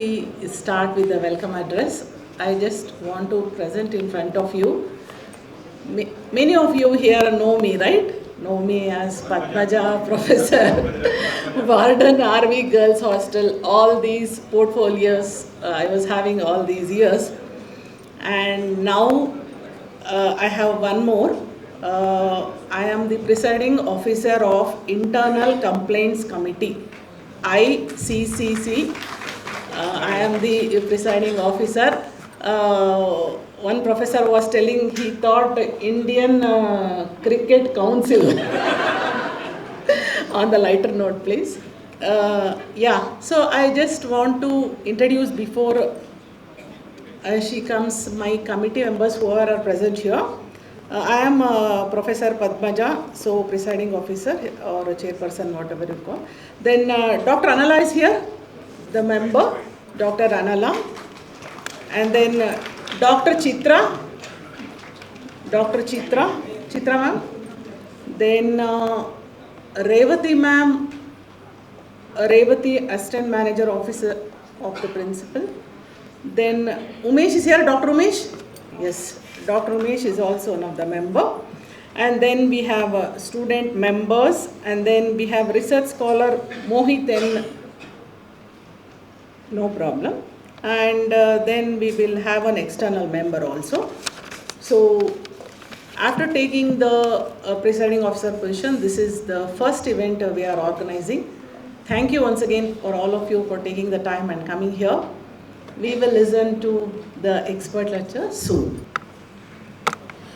We start with the welcome address. I just want to present in front of you. Many of you here know me, right? Know me as Padmaja, Professor, Warden, RV Girls Hostel, all these portfolios I was having all these years. And now I have one more. I am the presiding officer of Internal Complaints Committee, ICCC. I am the presiding officer. One professor was telling he thought Indian Cricket Council. On the lighter note, please. So I just want to introduce before she comes my committee members who are present here. I am Professor Padmaja, so presiding officer or chairperson, whatever you call. Then Dr. Anala is here, the member, Dr. Anala. And then Dr. Chitra ma'am. Then Revati ma'am, Revati assistant manager officer of the principal. Then Umesh is here, Dr. Umesh? Yes, Dr. Umesh is also one of the member. And then we have student members, and then we have research scholar Mohit N. No problem. And then we will have an external member also. So after taking the presiding officer position, this is the first event we are organizing. Thank you once again for all of you for taking the time and coming here. We will listen to the expert lecture soon.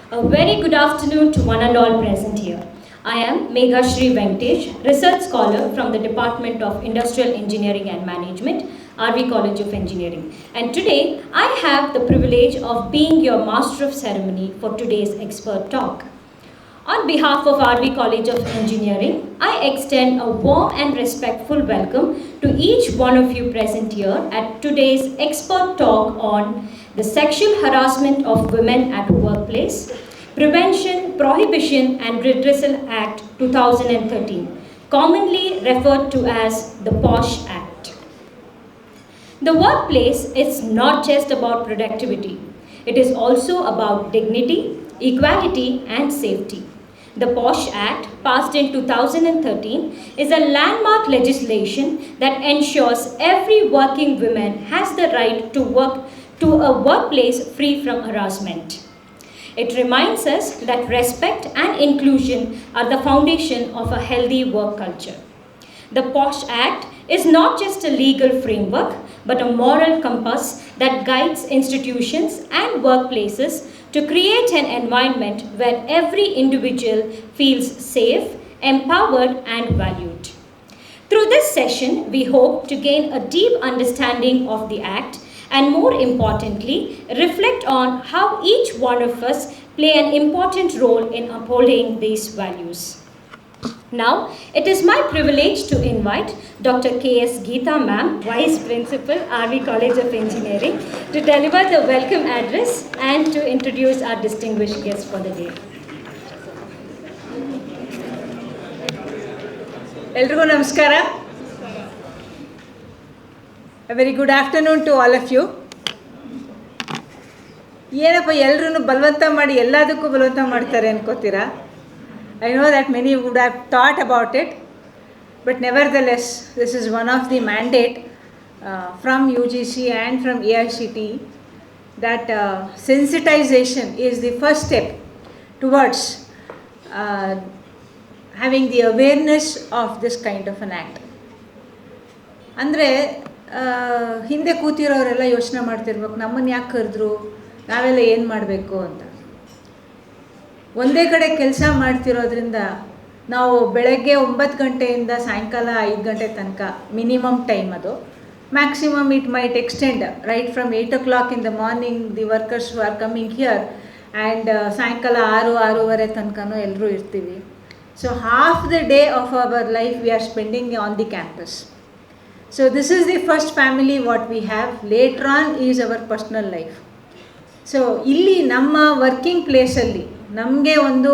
A very good afternoon to one and all present here. I am Megha Shri Venkatesh, research scholar from the Department of Industrial Engineering and Management, RV College of Engineering. And today, I have the privilege of being your master of ceremony for today's expert talk. On behalf of RV College of Engineering, I extend a warm and respectful welcome to each one of you present here at today's expert talk on the Sexual Harassment of Women at Workplace, Prevention, Prohibition and Redressal Act 2013, commonly referred to as the POSH Act. The workplace is not just about productivity. It is also about dignity, equality and safety. The POSH Act, passed in 2013, is a landmark legislation that ensures every working woman has the right to work to a workplace free from harassment. It reminds us that respect and inclusion are the foundation of a healthy work culture. The POSH Act is not just a legal framework, but a moral compass that guides institutions and workplaces to create an environment where every individual feels safe, empowered, and valued. Through this session, we hope to gain a deep understanding of the Act and, more importantly, reflect on how each one of us play an important role in upholding these values. Now, it is my privilege to invite Dr. K.S. Geeta ma'am, Vice Principal, RV College of Engineering, to deliver the welcome address and to introduce our distinguished guests for the day. Elrigu namaskara. A very good afternoon to all of you. ಏನಪ್ಪ ಎಲ್ಲರೂ ಬಲವಂತ ಮಾಡಿ ಎಲ್ಲದಕ್ಕೂ ಬಲವಂತ ಮಾಡ್ತಾರೆ ಅನ್ಕೋತೀರಾ? I know that many would have thought about it, but nevertheless, this is one of the mandate from UGC and from AICT that sensitization is the first step towards having the awareness of this kind of an act. ಅಂದರೆ ಹಿಂದೆ ಕೂತಿರೋರೆಲ್ಲ ಯೋಚನೆ ಮಾಡ್ತಿರ್ಬೇಕು, ನಮ್ಮನ್ನು ಯಾಕೆ ಕರೆದ್ರು, ನಾವೆಲ್ಲ ಏನು ಮಾಡಬೇಕು ಅಂತ. ಒಂದೇ ಕಡೆ ಕೆಲಸ ಮಾಡ್ತಿರೋದ್ರಿಂದ ನಾವು ಬೆಳಗ್ಗೆ 9 ಗಂಟೆಯಿಂದ ಸಾಯಂಕಾಲ 5 ಗಂಟೆ ತನಕ ಮಿನಿಮಮ್ ಟೈಮ್ ಅದು. Maximum it might extend right from 8 o'clock in the morning the workers ಹು ಆರ್ ಕಮ್ಮಿಂಗ್ ಹಿಯರ್ ಆ್ಯಂಡ್ ಸಾಯಂಕಾಲ 6-6:30 ತನಕನೂ ಎಲ್ಲರೂ ಇರ್ತೀವಿ. So half the day of our life we are spending on the campus. So this is the first family what we have. Later on is our personal life. So ಇಲ್ಲಿ ನಮ್ಮ working ಪ್ಲೇಸಲ್ಲಿ ನಮಗೆ ಒಂದು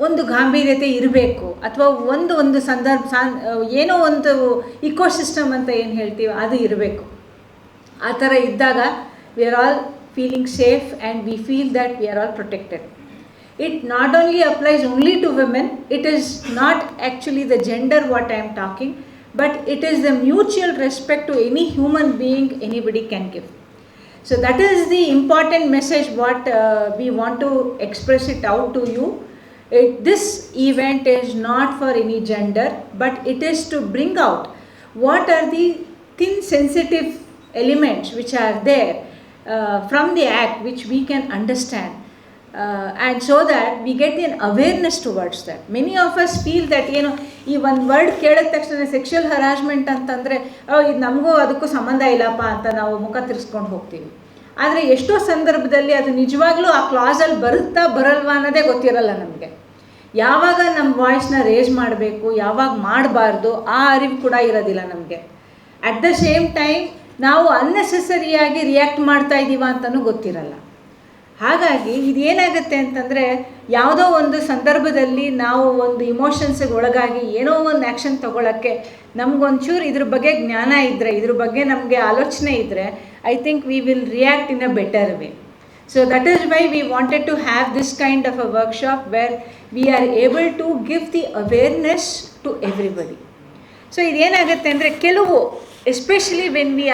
ಒಂದು ಗಾಂಭೀರ್ಯತೆ ಇರಬೇಕು, ಅಥವಾ ಒಂದು ಏನೋ ಒಂದು ಇಕೋಸಿಸ್ಟಮ್ ಅಂತ ಏನು ಹೇಳ್ತೀವಿ ಅದು ಇರಬೇಕು. ಆ ಥರ ಇದ್ದಾಗ we are all feeling safe and we feel that we are all protected. It not only applies only to women, it is not actually the gender what I am talking, but it is the mutual respect to any human being anybody can give. So that is the important message what we want to express it out to you. This event is not for any gender, but it is to bring out what are the thin sensitive elements which are there from the act which we can understand. And so that we get an awareness towards that. Many of us feel that ಈ ಒಂದು word ಕೇಳಿದ ತಕ್ಷಣ sexual harassment ಅಂತಂದರೆ ಇದು ನಮಗೂ ಅದಕ್ಕೂ ಸಂಬಂಧ ಇಲ್ಲಪ್ಪ ಅಂತ ನಾವು ಮುಖ ತಿರ್ಸ್ಕೊಂಡು ಹೋಗ್ತೀವಿ. ಆದರೆ ಎಷ್ಟೋ ಸಂದರ್ಭದಲ್ಲಿ ಅದು ನಿಜವಾಗ್ಲೂ ಆ ಕ್ಲಾಸಲ್ಲಿ ಬರುತ್ತಾ ಬರಲ್ವಾ ಅನ್ನೋದೇ ಗೊತ್ತಿರಲ್ಲ ನಮಗೆ. ಯಾವಾಗ ನಮ್ಮ ವಾಯ್ಸ್ನ ರೇಸ್ ಮಾಡಬೇಕು, ಯಾವಾಗ ಮಾಡಬಾರ್ದು, ಆ ಅರಿವು ಕೂಡ ಇರೋದಿಲ್ಲ ನಮಗೆ. ಅಟ್ ದ ಸೇಮ್ ಟೈಮ್ ನಾವು ಅನ್ನೆಸೆಸರಿಯಾಗಿ ರಿಯಾಕ್ಟ್ ಮಾಡ್ತಾ ಇದ್ದೀವ ಅಂತಲೂ ಗೊತ್ತಿರಲ್ಲ. ಹಾಗಾಗಿ ಇದೇನಾಗುತ್ತೆ ಅಂತಂದರೆ, ಯಾವುದೋ ಒಂದು ಸಂದರ್ಭದಲ್ಲಿ ನಾವು ಒಂದು ಇಮೋಷನ್ಸ್ಗೆ ಒಳಗಾಗಿ ಏನೋ ಒಂದು ಆ್ಯಕ್ಷನ್ ತೊಗೊಳಕ್ಕೆ ನಮಗೊಂಚೂರು ಇದ್ರ ಬಗ್ಗೆ ಜ್ಞಾನ ಇದ್ದರೆ, ಇದ್ರ ಬಗ್ಗೆ ನಮಗೆ ಆಲೋಚನೆ ಇದ್ದರೆ, I think we will react in a better way. So that is why we wanted to have this kind of a workshop where we are able to give the awareness to everybody. So ಇದೇನಾಗುತ್ತೆ ಅಂದರೆ, ಕೆಲವು especially when we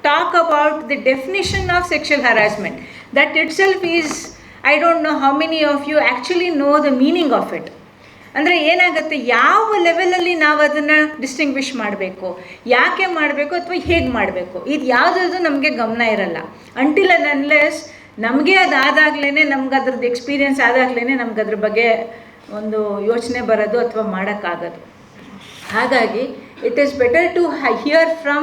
talk about the definition of sexual harassment, that itself is, I don't know how many of you actually know the meaning of it. ಅಂದರೆ ಏನಾಗುತ್ತೆ, ಯಾವ ಲೆವೆಲಲ್ಲಿ ನಾವು ಅದನ್ನು distinguish ಮಾಡಬೇಕು, ಯಾಕೆ ಮಾಡಬೇಕು ಅಥವಾ ಹೇಗೆ ಮಾಡಬೇಕು, ಇದು ಯಾವುದಾದ್ರು ನಮಗೆ ಗಮನ ಇರಲ್ಲ. ಅಂಟಿಲ್ ಆ್ಯಂಡ್ ಅನ್ಲೆಸ್ ನಮಗೆ ಅದಾದಾಗಲೇ, ನಮ್ಗೆ ಅದ್ರದ್ದು ಎಕ್ಸ್ಪೀರಿಯೆನ್ಸ್ ಆದಾಗಲೇ ನಮ್ಗೆ ಅದ್ರ ಬಗ್ಗೆ ಒಂದು ಯೋಚನೆ ಬರೋದು ಅಥವಾ ಮಾಡೋಕ್ಕಾಗೋದು. ಹಾಗಾಗಿ it is better to hear from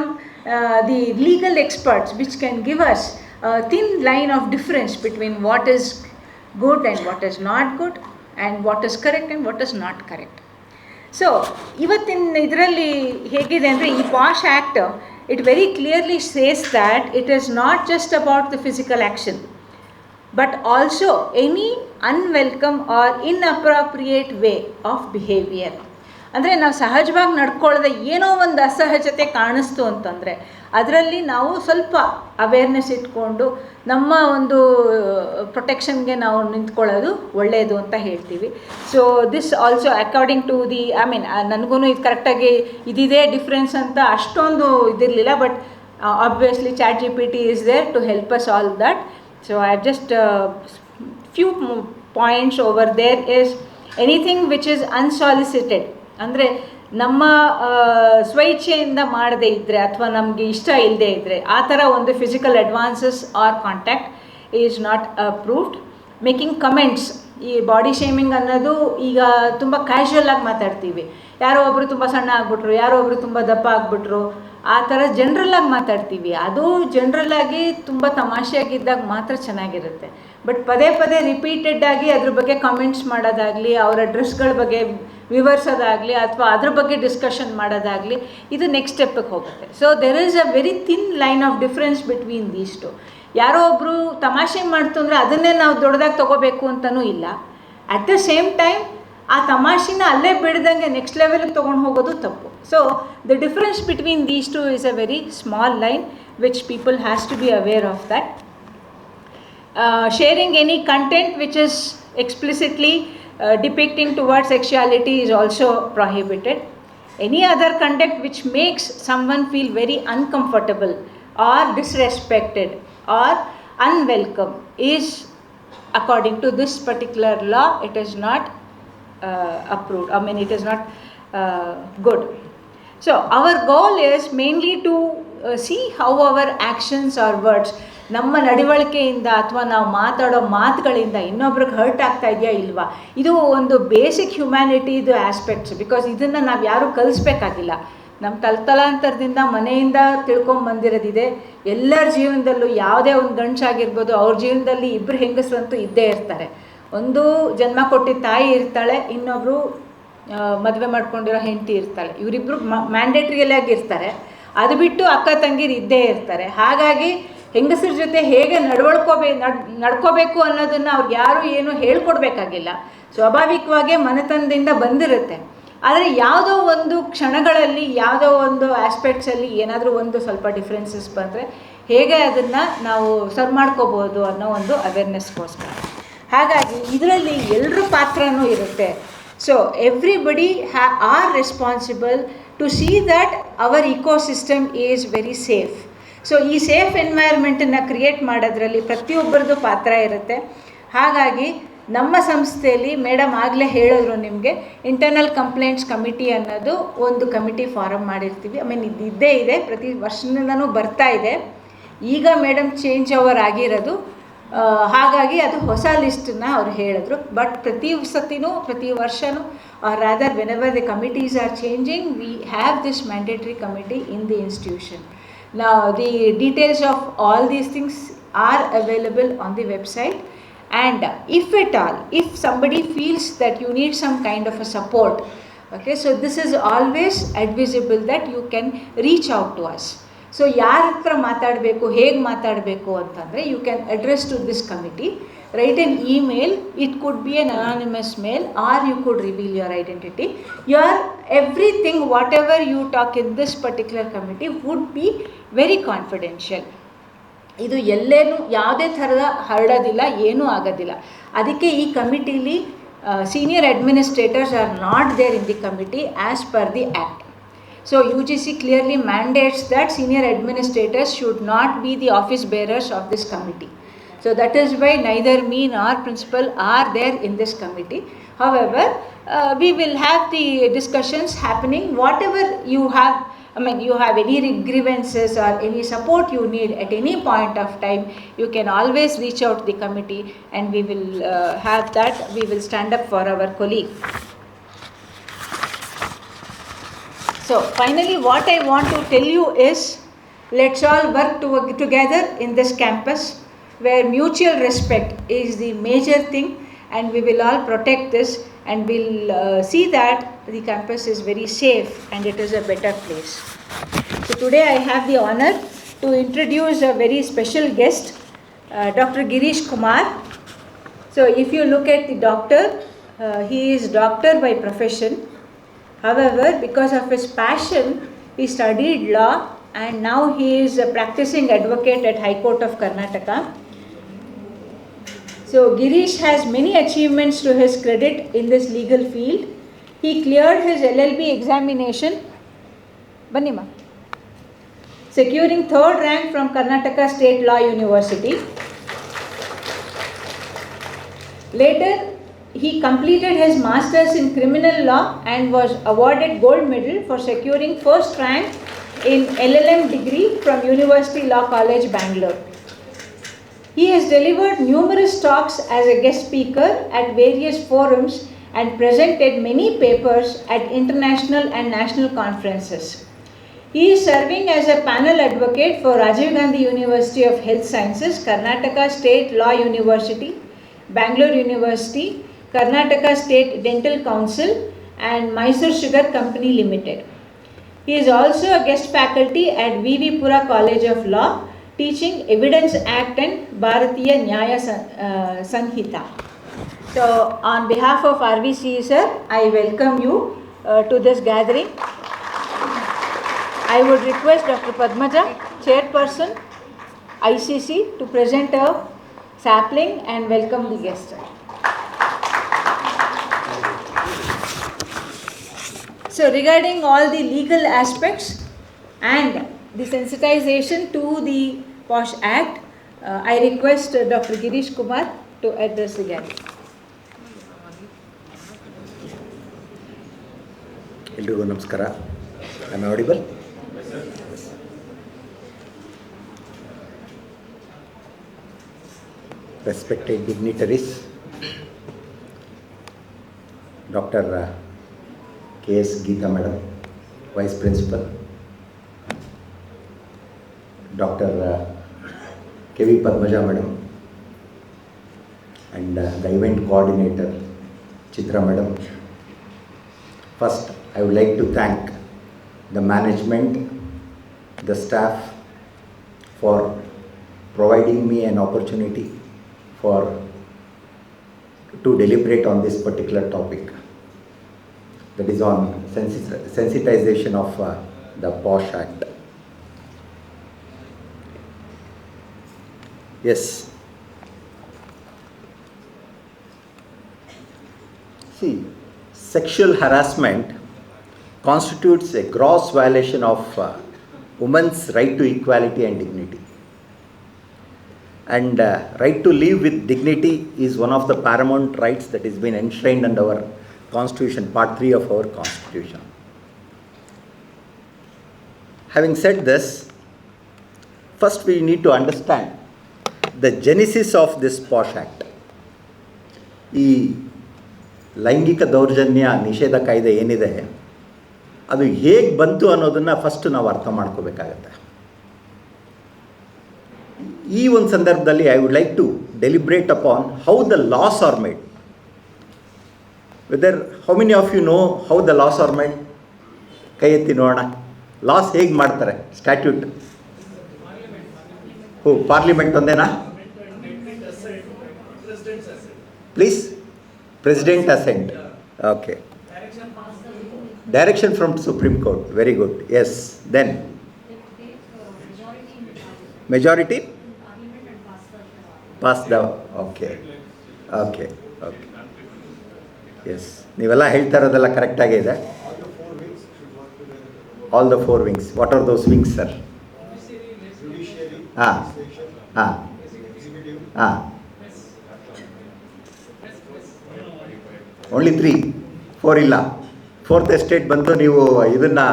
the legal experts which can give us a thin line of difference between what is good and what is not good, and what is correct and what is not correct. So ಇವತ್ತಿನ ಇದರಲ್ಲಿ ಹೇಗಿದೆ ಅಂದರೆ, ಈ POSH act it very clearly says that it is not just about the physical action, but also any unwelcome or inappropriate way of behavior. ಅಂದರೆ ನಾವು ಸಹಜವಾಗಿ ನಡ್ಕೊಳ್ಳೋದೆ ಏನೋ ಒಂದು ಅಸಹಜತೆ ಕಾಣಿಸ್ತು ಅಂತಂದರೆ ಅದರಲ್ಲಿ ನಾವು ಸ್ವಲ್ಪ ಅವೇರ್ನೆಸ್ ಇಟ್ಕೊಂಡು ನಮ್ಮ ಒಂದು ಪ್ರೊಟೆಕ್ಷನ್ಗೆ ನಾವು ನಿಂತ್ಕೊಳ್ಳೋದು ಒಳ್ಳೆಯದು ಅಂತ ಹೇಳ್ತೀವಿ. So this also according to the ನನಗೂ ಇದು ಕರೆಕ್ಟಾಗಿ ಇದಿದೆ ಡಿಫ್ರೆನ್ಸ್ ಅಂತ ಅಷ್ಟೊಂದು ಇದಿರಲಿಲ್ಲ, but obviously ChatGPT is there to help us all that. So I just few points over there is anything which is unsolicited, ಅಂದರೆ ನಮ್ಮ ಸ್ವಇಚ್ಛೆಯಿಂದ ಮಾಡದೇ ಇದ್ದರೆ ಅಥವಾ ನಮಗೆ ಇಷ್ಟ ಇಲ್ಲದೆ ಇದ್ದರೆ ಆ ಥರ ಒಂದು physical advances or contact is not approved. Making comments, ಈ ಬಾಡಿ ಶೇಮಿಂಗ್ ಅನ್ನೋದು ಈಗ ತುಂಬ ಕ್ಯಾಶುವಲಾಗಿ ಮಾತಾಡ್ತೀವಿ. ಯಾರೋ ಒಬ್ಬರು ತುಂಬ ಸಣ್ಣ ಆಗಿಬಿಟ್ರು, ಯಾರೋ ಒಬ್ಬರು ತುಂಬ ದಪ್ಪ ಆಗಿಬಿಟ್ರು, ಆ ಥರ ಜನ್ರಲ್ಲಾಗಿ ಮಾತಾಡ್ತೀವಿ. ಅದು ಜನ್ರಲ್ಲಾಗಿ ತುಂಬ ತಮಾಷೆಯಾಗಿದ್ದಾಗ ಮಾತ್ರ ಚೆನ್ನಾಗಿರುತ್ತೆ. ಬಟ್ ಪದೇ ಪದೇ ರಿಪೀಟೆಡ್ಡಾಗಿ ಅದ್ರ ಬಗ್ಗೆ ಕಮೆಂಟ್ಸ್ ಮಾಡೋದಾಗಲಿ, ಅವರ ಡ್ರೆಸ್ಗಳ ಬಗ್ಗೆ ವಿವರಿಸೋದಾಗಲಿ, ಅಥವಾ ಅದ್ರ ಬಗ್ಗೆ ಡಿಸ್ಕಷನ್ ಮಾಡೋದಾಗಲಿ, ಇದು ನೆಕ್ಸ್ಟ್ ಸ್ಟೆಪ್ಪಿಗೆ ಹೋಗುತ್ತೆ. So there is a very thin line of difference between these to. ಯಾರೋ ಒಬ್ಬರು ತಮಾಷೆ ಮಾಡ್ತು ಅಂದರೆ ಅದನ್ನೇ ನಾವು ದೊಡ್ಡದಾಗಿ ತೊಗೋಬೇಕು ಅಂತಲೂ ಇಲ್ಲ. ಅಟ್ ದ ಸೇಮ್ ಟೈಮ್ ಆ ತಮಾಷೆನ ಅಲ್ಲೇ ಬಿಡ್ದಂಗೆ ನೆಕ್ಸ್ಟ್ ಲೆವೆಲ್ಗೆ ತೊಗೊಂಡು ಹೋಗೋದು ತಪ್ಪು. So the difference between these two is a very small line which people has to be aware of that. Sharing any content which is explicitly depicting towards sexuality is also prohibited. Any other conduct which makes someone feel very uncomfortable or disrespected or unwelcome is, according to this particular law, it is not approved. It is not good. So our goal is mainly to see how our actions or words, ನಮ್ಮ ನಡವಳಿಕೆಯಿಂದ ಅಥವಾ ನಾವು ಮಾತಾಡೋ ಮಾತುಗಳಿಂದ ಇನ್ನೊಬ್ರಿಗೆ hurt ಆಗ್ತಾ ಇದೆಯಾ ಇಲ್ವಾ, ಇದು ಒಂದು ಬೇಸಿಕ್ ಹ್ಯುಮ್ಯಾನಿಟಿದು ಆಸ್ಪೆಕ್ಟ್ಸ್. ಬಿಕಾಸ್ ಇದನ್ನು ನಾವು ಯಾರೂ ಕಲಿಸ್ಬೇಕಾಗಿಲ್ಲ, ನಮ್ಮ ತಲತಲಾಂತರದಿಂದ ಮನೆಯಿಂದ ತಿಳ್ಕೊಂಬಂದಿರೋದಿದೆ. ಎಲ್ಲರ ಜೀವನದಲ್ಲೂ ಯಾವುದೇ ಒಂದು ಗಂಡಸಾಗಿರ್ಬೋದು, ಅವ್ರ ಜೀವನದಲ್ಲಿ ಇಬ್ಬರು ಹೆಂಗಸರಂತೂ ಇದ್ದೇ ಇರ್ತಾರೆ. ಒಂದು ಜನ್ಮ ಕೊಟ್ಟಿದ್ದ ತಾಯಿ ಇರ್ತಾಳೆ, ಇನ್ನೊಬ್ಬರು ಮದುವೆ ಮಾಡ್ಕೊಂಡಿರೋ ಹೆಂಡತಿ ಇರ್ತಾಳೆ. ಇವರಿಬ್ಬರು ಮ್ಯಾಂಡೇಟ್ರಿಯಲಾಗಿ ಇರ್ತಾರೆ. ಅದು ಬಿಟ್ಟು ಅಕ್ಕ ತಂಗಿರು ಇದ್ದೇ ಇರ್ತಾರೆ. ಹಾಗಾಗಿ ಹೆಂಗಸರ ಜೊತೆ ಹೇಗೆ ನಡ್ಕೋಬೇಕು ಅನ್ನೋದನ್ನು ಅವ್ರಿಗೆ ಯಾರೂ ಏನೂ ಹೇಳ್ಕೊಡ್ಬೇಕಾಗಿಲ್ಲ. ಸ್ವಾಭಾವಿಕವಾಗೇ ಮನೆತನದಿಂದ ಬಂದಿರುತ್ತೆ. ಆದರೆ ಯಾವುದೋ ಒಂದು ಕ್ಷಣಗಳಲ್ಲಿ ಯಾವುದೋ ಒಂದು ಆಸ್ಪೆಕ್ಟ್ಸಲ್ಲಿ ಏನಾದರೂ ಒಂದು ಸ್ವಲ್ಪ ಡಿಫ್ರೆನ್ಸಸ್ ಬಂದರೆ ಹೇಗೆ ಅದನ್ನು ನಾವು ಸರ್ ಮಾಡ್ಕೋಬೋದು ಅನ್ನೋ ಒಂದು ಅವೇರ್ನೆಸ್ಗೋಸ್ಕರ. ಹಾಗಾಗಿ ಇದರಲ್ಲಿ ಎಲ್ಲರ ಪಾತ್ರನೂ ಇರುತ್ತೆ. So everybody are responsible to see that our ecosystem is very safe. So ಈ ಸೇಫ್ ಎನ್ವೈರ್ಮೆಂಟನ್ನು ಕ್ರಿಯೇಟ್ ಮಾಡೋದ್ರಲ್ಲಿ ಪ್ರತಿಯೊಬ್ಬರದ್ದು ಪಾತ್ರ ಇರುತ್ತೆ. ಹಾಗಾಗಿ ನಮ್ಮ ಸಂಸ್ಥೆಯಲ್ಲಿ ಮೇಡಮ್ ಆಗಲೇ ಹೇಳಿದ್ರು ನಿಮಗೆ, ಇಂಟರ್ನಲ್ ಕಂಪ್ಲೇಂಟ್ಸ್ ಕಮಿಟಿ ಅನ್ನೋದು ಒಂದು ಕಮಿಟಿ ಫಾರಮ್ ಮಾಡಿರ್ತೀವಿ. ಇದು ಇದ್ದೇ ಇದೆ, ಪ್ರತಿ ವರ್ಷದಿಂದನೂ ಬರ್ತಾ ಇದೆ. ಈಗ ಮೇಡಮ್ ಚೇಂಜ್ ಓವರ್ ಆಗಿರೋದು, ಹಾಗಾಗಿ ಅದು ಹೊಸ ಲಿಸ್ಟನ್ನ ಅವ್ರು ಹೇಳಿದ್ರು. ಬಟ್ ಪ್ರತಿ ವರ್ಷವೂ rather whenever the committees are changing, we have this mandatory committee in the institution. Now the details of all these things are available on the website, and if at all, if somebody feels that you need some kind of a support, okay, so this is always advisable that you can reach out to us. So ಯಾರ ಹತ್ರ ಮಾತಾಡಬೇಕು, ಹೇಗೆ ಮಾತಾಡಬೇಕು ಅಂತಂದರೆ, you can address to this committee, write an email, it could be an anonymous mail, or you could reveal your identity. Everything, whatever you talk in this particular committee would be very confidential. ಇದು ಎಲ್ಲೇನೂ ಯಾವುದೇ ಥರದ ಹರಡೋದಿಲ್ಲ, ಏನೂ ಆಗೋದಿಲ್ಲ. ಅದಕ್ಕೆ ಈ ಕಮಿಟಿಲಿ senior administrators are not there in the committee as per the act. So UGC clearly mandates that senior administrators should not be the office bearers of this committee. So that is why neither me nor principal are there in this committee. However, we will have the discussions happening. Whatever you have, you have any grievances or any support you need at any point of time, you can always reach out to the committee, and we will have that. We will stand up for our colleague. So finally, what I want to tell you is, let's all work together in this campus, where mutual respect is the major thing, and we will all protect this, and we'll see that the campus is very safe and it is a better place. So today I have the honor to introduce a very special guest, Dr. Girish Kumar. So if you look at the doctor, he is doctor by profession. However, because of his passion, he studied law, and now he is a practicing advocate at High Court of Karnataka. So Girish has many achievements to his credit in this legal field. He cleared his LLB examination, securing 3rd rank from Karnataka State Law University. Later, he completed his masters in criminal law and was awarded gold medal for securing 1st rank in LLM degree from University Law College, Bangalore. He has delivered numerous talks as a guest speaker at various forums and presented many papers at international and national conferences. He is serving as a panel advocate for Rajiv Gandhi University of Health Sciences, Karnataka State Law University, Bangalore University, Karnataka State Dental Council, and Mysore Sugar Company Limited. He is also a guest faculty at V.V. Pura College of Law, teaching Evidence Act and Bharatiya Nyaya Sanhita. So on behalf of RVC, sir, I welcome you to this gathering. I would request Dr. Padmaja, Chairperson, ICC, to present a sapling and welcome the guests. So regarding all the legal aspects and the sensitization to the POSH Act, I request Dr. Girish Kumar to address the gathering. ಎಲ್ರಿಗೂ ನಮಸ್ಕಾರ. I'm audible? Respected dignitaries, Dr. K.S. Geeta Madam, Vice Principal, Dr. K.V. Padmaja Madam, and the event coordinator, Chitra Madam. First, I would like to thank the management, the staff, for providing me an opportunity for to deliberate on this particular topic, that is on sensitization of the POSH Act. Yes. See, sexual harassment constitutes a gross violation of women's right to equality and dignity. And right to live with dignity is one of the paramount rights that has been enshrined under our Constitution, Part 3 of our Constitution. Having said this, first we need to understand the genesis of this POSH Act. ಈ ಲೈಂಗಿಕ ದೌರ್ಜನ್ಯ ನಿಷೇಧ ಕಾಯ್ದೆ ಏನಿದೆ ಅದು ಹೇಗೆ ಬಂತು ಅನ್ನೋದನ್ನು ಫಸ್ಟ್ ನಾವು ಅರ್ಥ ಮಾಡ್ಕೋಬೇಕಾಗತ್ತೆ. ಈ ಒಂದು ಸಂದರ್ಭದಲ್ಲಿ I would like to deliberate upon how the laws are made. Whether how many of you know how the laws are made? ಕೈ ಎತ್ತಿ ನೋಡೋಣ. ಲಾಸ್ ಹೇಗೆ ಮಾಡ್ತಾರೆ? ಸ್ಟ್ಯಾಟ್ಯೂಟ್ ಪಾರ್ಲಿಮೆಂಟ್ ಒಂದೇನಾ? Please, president assent. Okay. Direction from Supreme Court. Very good. Yes. Then majority pass the. Okay. Okay. Okay. Yes. ನೀವೆಲ್ಲ ಹೇಳ್ತಾ ಇರೋದೆಲ್ಲ correct ಆಗಿದೆ. All the four wings. What are those wings, sir? Only 3. 4 ಇಲ್ಲ. Fourth estate ಬಂದು ನೀವು ಇದನ್ನು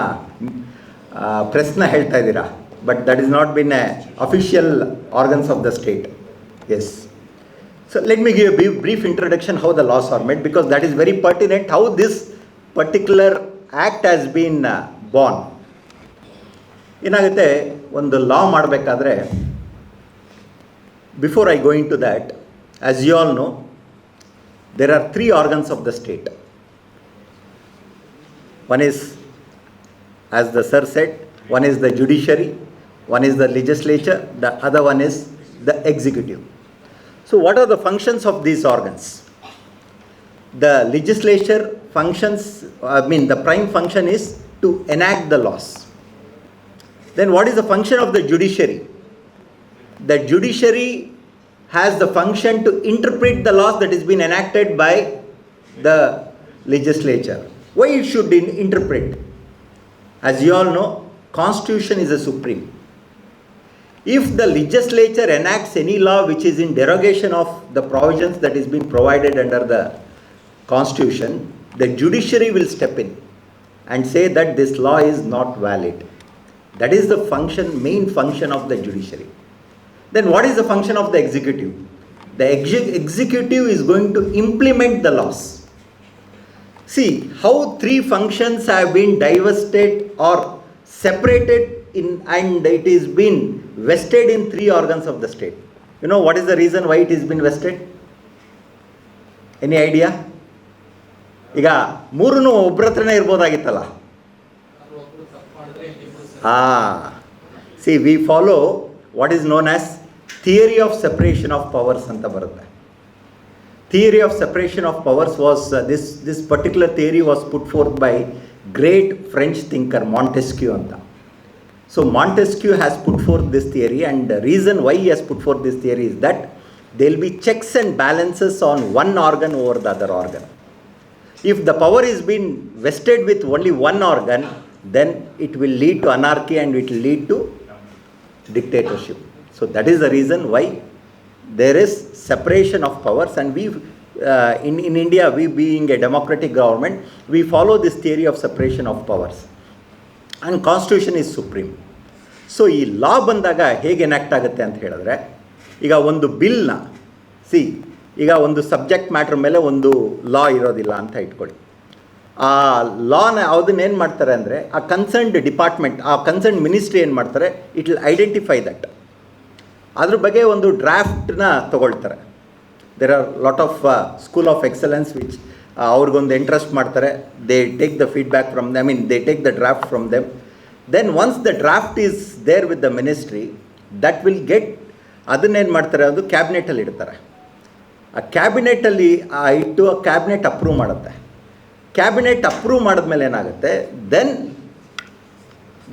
ಪ್ರೆಸ್ನ ಹೇಳ್ತಾ ಇದ್ದೀರಾ, but that is not been a official organs of the state. Yes. So let me give a brief introduction how the laws are made, because that is very pertinent how this particular act has been born. ಏನಾಗುತ್ತೆ, ಒಂದು law ಮಾಡಬೇಕಾದ್ರೆ, before I go into that, as you all know, there are 3 organs of the state. One is, as the sir said, one is the judiciary, one is the legislature, the other one is the executive. So what are the functions of these organs? The legislature functions, the prime function is to enact the laws. Then what is the function of the judiciary? The judiciary has the function to interpret the laws that has been enacted by the legislature. Why it should interpret? As you all know, Constitution is a supreme. If the legislature enacts any law which is in derogation of the provisions that is being provided under the Constitution, the judiciary will step in and say that this law is not valid. That is the function, main function of the judiciary. Then what is the function of the executive? The executive is going to implement the laws. See how 3 functions have been divested or separated in, and it is been vested in 3 organs of the state. You know what is the reason why it has been vested? Any idea? ಈಗ 3 ಒಬ್ಬರ ಹತ್ರನೇ ಇರ್ಬೋದಾಗಿತ್ತಲ್ಲ. See, we follow what is known as theory of separation of powers ಅಂತ ಬರುತ್ತೆ. Theory of separation of powers was this particular theory was put forth by great French thinker Montesquieu anta. So Montesquieu has put forth this theory, and the reason why he has put forth this theory is that there will be checks and balances on one organ over the other organ. If the power is being vested with only one organ, then it will lead to anarchy and it will lead to dictatorship. So that is the reason why there is separation of powers, and we in India, we being a democratic government, we follow this theory of separation of powers, and Constitution is supreme. So ಈ ಲಾ ಬಂದಾಗ ಹೇಗೆ enact ಆಗುತ್ತೆ ಅಂತ ಹೇಳಿದ್ರೆ, ಈಗ ಒಂದು ಬಿಲ್ನ ಈಗ ಒಂದು ಸಬ್ಜೆಕ್ಟ್ ಮ್ಯಾಟ್ರ್ ಮೇಲೆ ಒಂದು ಲಾ ಇರೋದಿಲ್ಲ ಅಂತ ಇಟ್ಕೊಳ್ಳಿ. ಆ ಲಾನ ಅದನ್ನೇನು ಮಾಡ್ತಾರೆ ಅಂದರೆ, ಆ ಕನ್ಸರ್ನ್ಡ್ ಡಿಪಾರ್ಟ್ಮೆಂಟ್, ಆ ಕನ್ಸರ್ನ್ಡ್ ಮಿನಿಸ್ಟ್ರಿ ಏನು ಮಾಡ್ತಾರೆ, ಇಟ್ ವಿಲ್ ಐಡೆಂಟಿಫೈ ದಟ್. ಅದ್ರ ಬಗ್ಗೆ ಒಂದು ಡ್ರಾಫ್ಟ್ನ ತೊಗೊಳ್ತಾರೆ. There are lot of school of excellence which ಅವ್ರಿಗೊಂದು ಇಂಟ್ರೆಸ್ಟ್ ಮಾಡ್ತಾರೆ. They take the feedback from they they take the draft from them. Then once the draft is there with the ministry, that will get, ಅದನ್ನೇನು ಮಾಡ್ತಾರೆ, ಅದು ಕ್ಯಾಬಿನೆಟಲ್ಲಿ ಇಡ್ತಾರೆ. ಆ ಕ್ಯಾಬಿನೆಟಲ್ಲಿ ಇಟ್ಟು ಕ್ಯಾಬಿನೆಟ್ ಅಪ್ರೂವ್ ಮಾಡುತ್ತೆ. ಕ್ಯಾಬಿನೆಟ್ ಅಪ್ರೂವ್ ಮಾಡಿದ್ಮೇಲೆ ಏನಾಗುತ್ತೆ, then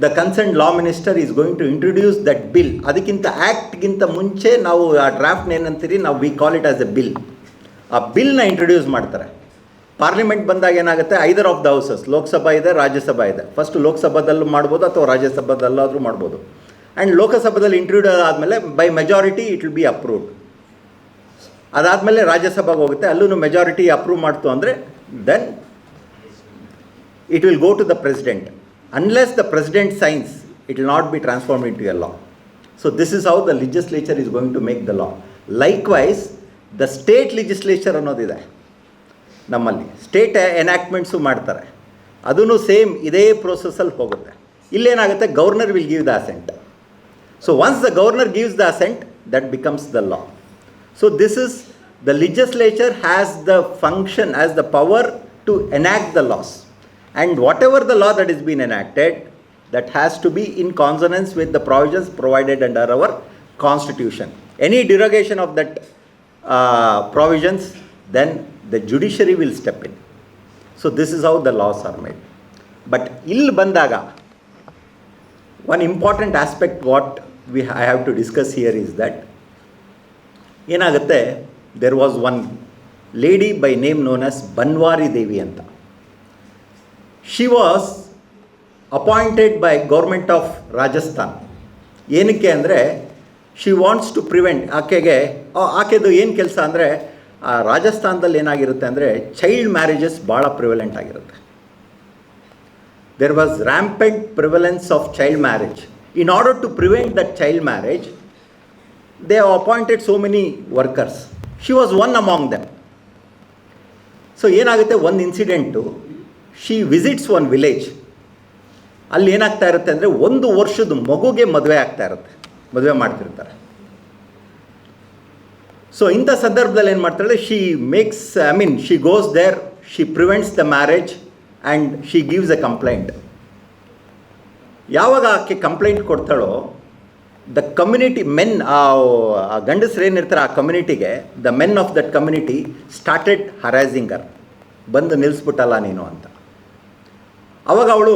the concern law minister is going to introduce that bill. ಅದಕ್ಕಿಂತ ಆ್ಯಕ್ಟ್ಗಿಂತ ಮುಂಚೆ ನಾವು ಆ ಡ್ರಾಫ್ಟ್ನ ಏನಂತೀರಿ, ನಾವು we call it as A bill. ಆ ಬಿಲ್ನ ಇಂಟ್ರೊಡ್ಯೂಸ್ ಮಾಡ್ತಾರೆ. ಪಾರ್ಲಿಮೆಂಟ್ ಬಂದಾಗ ಏನಾಗುತ್ತೆ, either of the houses, Lok Sabha ಇದೆ, ರಾಜ್ಯಸಭಾ ಇದೆ. ಫಸ್ಟ್ ಲೋಕಸಭಾದಲ್ಲೂ ಮಾಡ್ಬೋದು ಅಥವಾ ರಾಜ್ಯಸಭಾದಲ್ಲಾದರೂ ಮಾಡ್ಬೋದು. ಆ್ಯಂಡ್ ಲೋಕಸಭಾದಲ್ಲಿ ಇಂಟ್ರೊಡ್ಯೂಸ್ ಆದಮೇಲೆ by majority it will B approved. ಅದಾದಮೇಲೆ ರಾಜ್ಯಸಭೆಗೆ ಹೋಗುತ್ತೆ, ಅಲ್ಲೂ ಮೆಜಾರಿಟಿ ಅಪ್ರೂವ್ ಮಾಡ್ತು ಅಂದರೆ then it will go to the president. Unless the president signs, it will not be transformed into a law. So this is how the legislature is going to make the law. Likewise, the state legislature ಅನ್ನೋದಿದೆ ನಮ್ಮಲ್ಲಿ, state ಎನಾಕ್ಟ್ಮೆಂಟ್ಸು ಮಾಡ್ತಾರೆ, ಅದೂ same ಇದೇ ಪ್ರೋಸೆಸ್ಸಲ್ಲಿ ಹೋಗುತ್ತೆ. ಇಲ್ಲೇನಾಗುತ್ತೆ, governor will give the assent. So once the governor gives the assent, that becomes the law. So this is, the legislature has the function, has the power to enact the laws. And whatever the law that is being enacted, that has to be in consonance with the provisions provided under our constitution. Any derogation of that provisions, then the judiciary will step in. So this is how the laws are made. But ill bandaga, one important aspect what I have to discuss here is that ಏನಾಗುತ್ತೆ, there was one lady by name known as Banwari Devi anta. She was appointed by government of Rajasthan. ಏನಕ್ಕೆ ಅಂದರೆ, she wants to prevent, ಆಕೆದು ಏನು ಕೆಲಸ ಅಂದರೆ, ರಾಜಸ್ಥಾನದಲ್ಲಿ ಏನಾಗಿರುತ್ತೆ ಅಂದರೆ ಚೈಲ್ಡ್ ಮ್ಯಾರೇಜಸ್ ಭಾಳ ಪ್ರಿವೆಲೆಂಟ್ ಆಗಿರುತ್ತೆ. There was rampant prevalence of child marriage. In order to prevent that child marriage, they have appointed so many workers. She was one among them. So ಏನಾಗುತ್ತೆ, ಒಂದು incident, she visits one village. ಅಲ್ಲಿ ಏನಾಗ್ತಾ ಇರುತ್ತೆ ಅಂದರೆ, 1 ವರ್ಷದ ಮಗುಗೆ ಮದುವೆ ಆಗ್ತಾ ಇರುತ್ತೆ, ಮದುವೆ ಮಾಡ್ತಿರ್ತಾರೆ. ಸೊ ಇಂಥ ಸಂದರ್ಭದಲ್ಲಿ ಏನು ಮಾಡ್ತಾಳೆ, she goes there, she prevents the marriage and she gives a complaint. ಯಾವಾಗ ಆಕೆ ಕಂಪ್ಲೇಂಟ್ ಕೊಡ್ತಾಳೋ, ದ ಕಮ್ಯುನಿಟಿ ಮೆನ್, ಗಂಡಸರು ಏನಿರ್ತಾರೆ ಆ ಕಮ್ಯುನಿಟಿಗೆ, the men of that community started harassing her, ಬಂದು ನಿಲ್ಲಿಸ್ಬಿಟ್ಟಲ್ಲ ನೀನು ಅಂತ. ಆವಾಗ ಅವಳು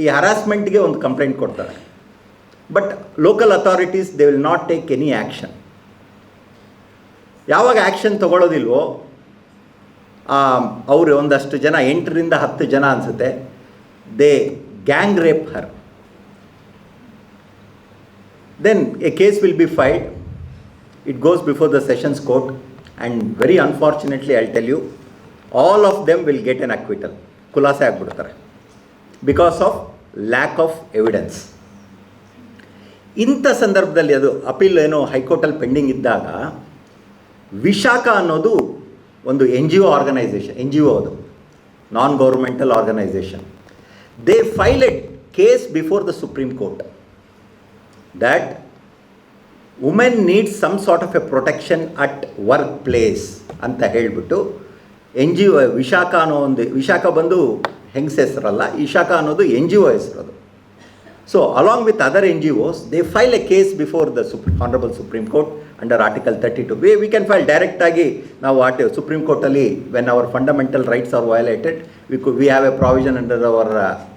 ಈ ಹರಾಸ್ಮೆಂಟ್ಗೆ ಒಂದು ಕಂಪ್ಲೇಂಟ್ ಕೊಡ್ತಾಳೆ. But local authorities they will not take any action. ಯಾವಾಗ ಆ್ಯಕ್ಷನ್ ತೊಗೊಳ್ಳೋದಿಲ್ವೋ, ಅವರು ಒಂದಷ್ಟು ಜನ, 8 to 10 ಜನ ಅನಿಸುತ್ತೆ, they gang rape Har. Then a case will be filed, it goes before the sessions court, and very unfortunately I'll tell you, all of them will get an acquittal. ಖುಲಾಸೆ ಆಗಿಬಿಡ್ತಾರೆ, because of lack of evidence. ಇಂಥ ಸಂದರ್ಭದಲ್ಲಿ ಅದು appeal ಏನೋ ಹೈಕೋರ್ಟಲ್ಲಿ pending ಇದ್ದಾಗ, ವಿಶಾಖ ಅನ್ನೋದು ಒಂದು NGO organisation, NGO ಅದು non governmental organisation. They filed case before the supreme Court that women need some sort of a protection at workplace ಅಂತ ಹೇಳಿಬಿಟ್ಟು NGO ವಿಶಾಖ ಅನ್ನೋ ಒಂದು, ವಿಶಾಖ ಬಂದು ಹೆಂಗಸ ಹೆಸರಲ್ಲ, ವಿಶಾಖ ಅನ್ನೋದು NGO ಹೆಸರು ಅದು. So along with other NGOs, they file a case before the Honorable Supreme Court under Article 32. We can file ಡೈರೆಕ್ಟಾಗಿ ನಾವು ಸುಪ್ರೀಂ ಕೋರ್ಟಲ್ಲಿ, when our fundamental rights are violated, we have a provision under our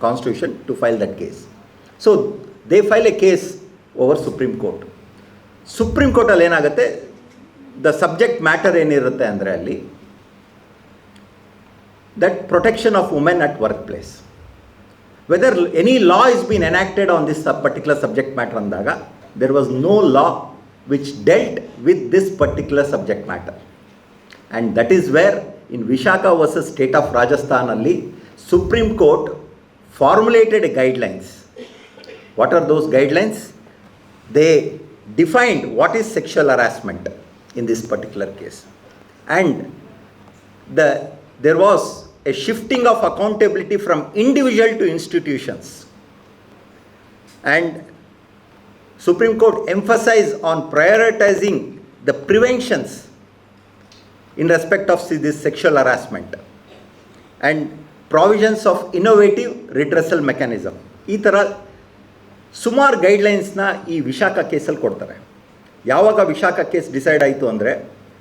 constitution to file that case. So they file a case over Supreme Court. Supreme ಕೋರ್ಟಲ್ಲಿ ಏನಾಗುತ್ತೆ, the subject matter ಏನಿರುತ್ತೆ ಅಂದರೆ ಅಲ್ಲಿ, that protection of women at work place. Whether any law is been enacted on this particular subject matter ಅಂದಾಗ, there was no law which dealt with this particular subject matter. And that is where in Vishakha versus State of ರಾಜಸ್ಥಾನಲ್ಲಿ Supreme Court formulated a guidelines. What are those guidelines? They defined what is sexual harassment in this particular case, and there was a shifting of accountability from individual to institutions, and Supreme Court emphasized on prioritizing the preventions in respect of this sexual harassment and provisions of innovative redressal mechanism. ಈ ಥರ ಸುಮಾರು ಗೈಡ್ಲೈನ್ಸ್ನ ಈ ವಿಶಾಖ ಕೇಸಲ್ಲಿ ಕೊಡ್ತಾರೆ. ಯಾವಾಗ Vishakha case decide ಆಯಿತು ಅಂದರೆ,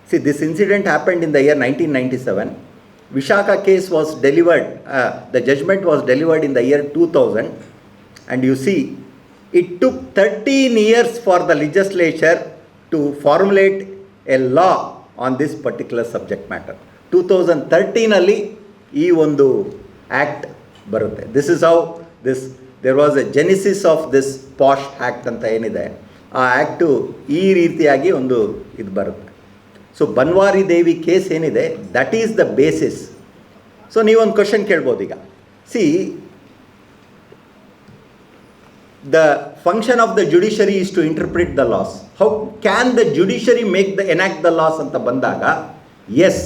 See, this incident happened in the year 1997. Vishaka case was delivered, the judgment was delivered in the year 2000. And you see, it took 13 years for the legislature to formulate a law on this particular subject matter. 2013 ಅಲ್ಲಿ ಈ ಒಂದು act ಬರುತ್ತೆ. This is how there was a genesis of this POSH act ಅಂತ ಏನಿದೆ, ಆ act ಈ ರೀತಿಯಾಗಿ ಒಂದು ಇದು ಬರುತ್ತೆ. ಸೊ ಬನ್ವಾರಿ ದೇವಿ ಕೇಸ್ ಏನಿದೆ, that is the basis. So ನೀವೊಂದು ಕ್ವಶನ್ ಕೇಳ್ಬೋದು ಈಗ. See, the function of the judiciary is to interpret the laws. How can the judiciary enact the laws anta bandaga? Yes,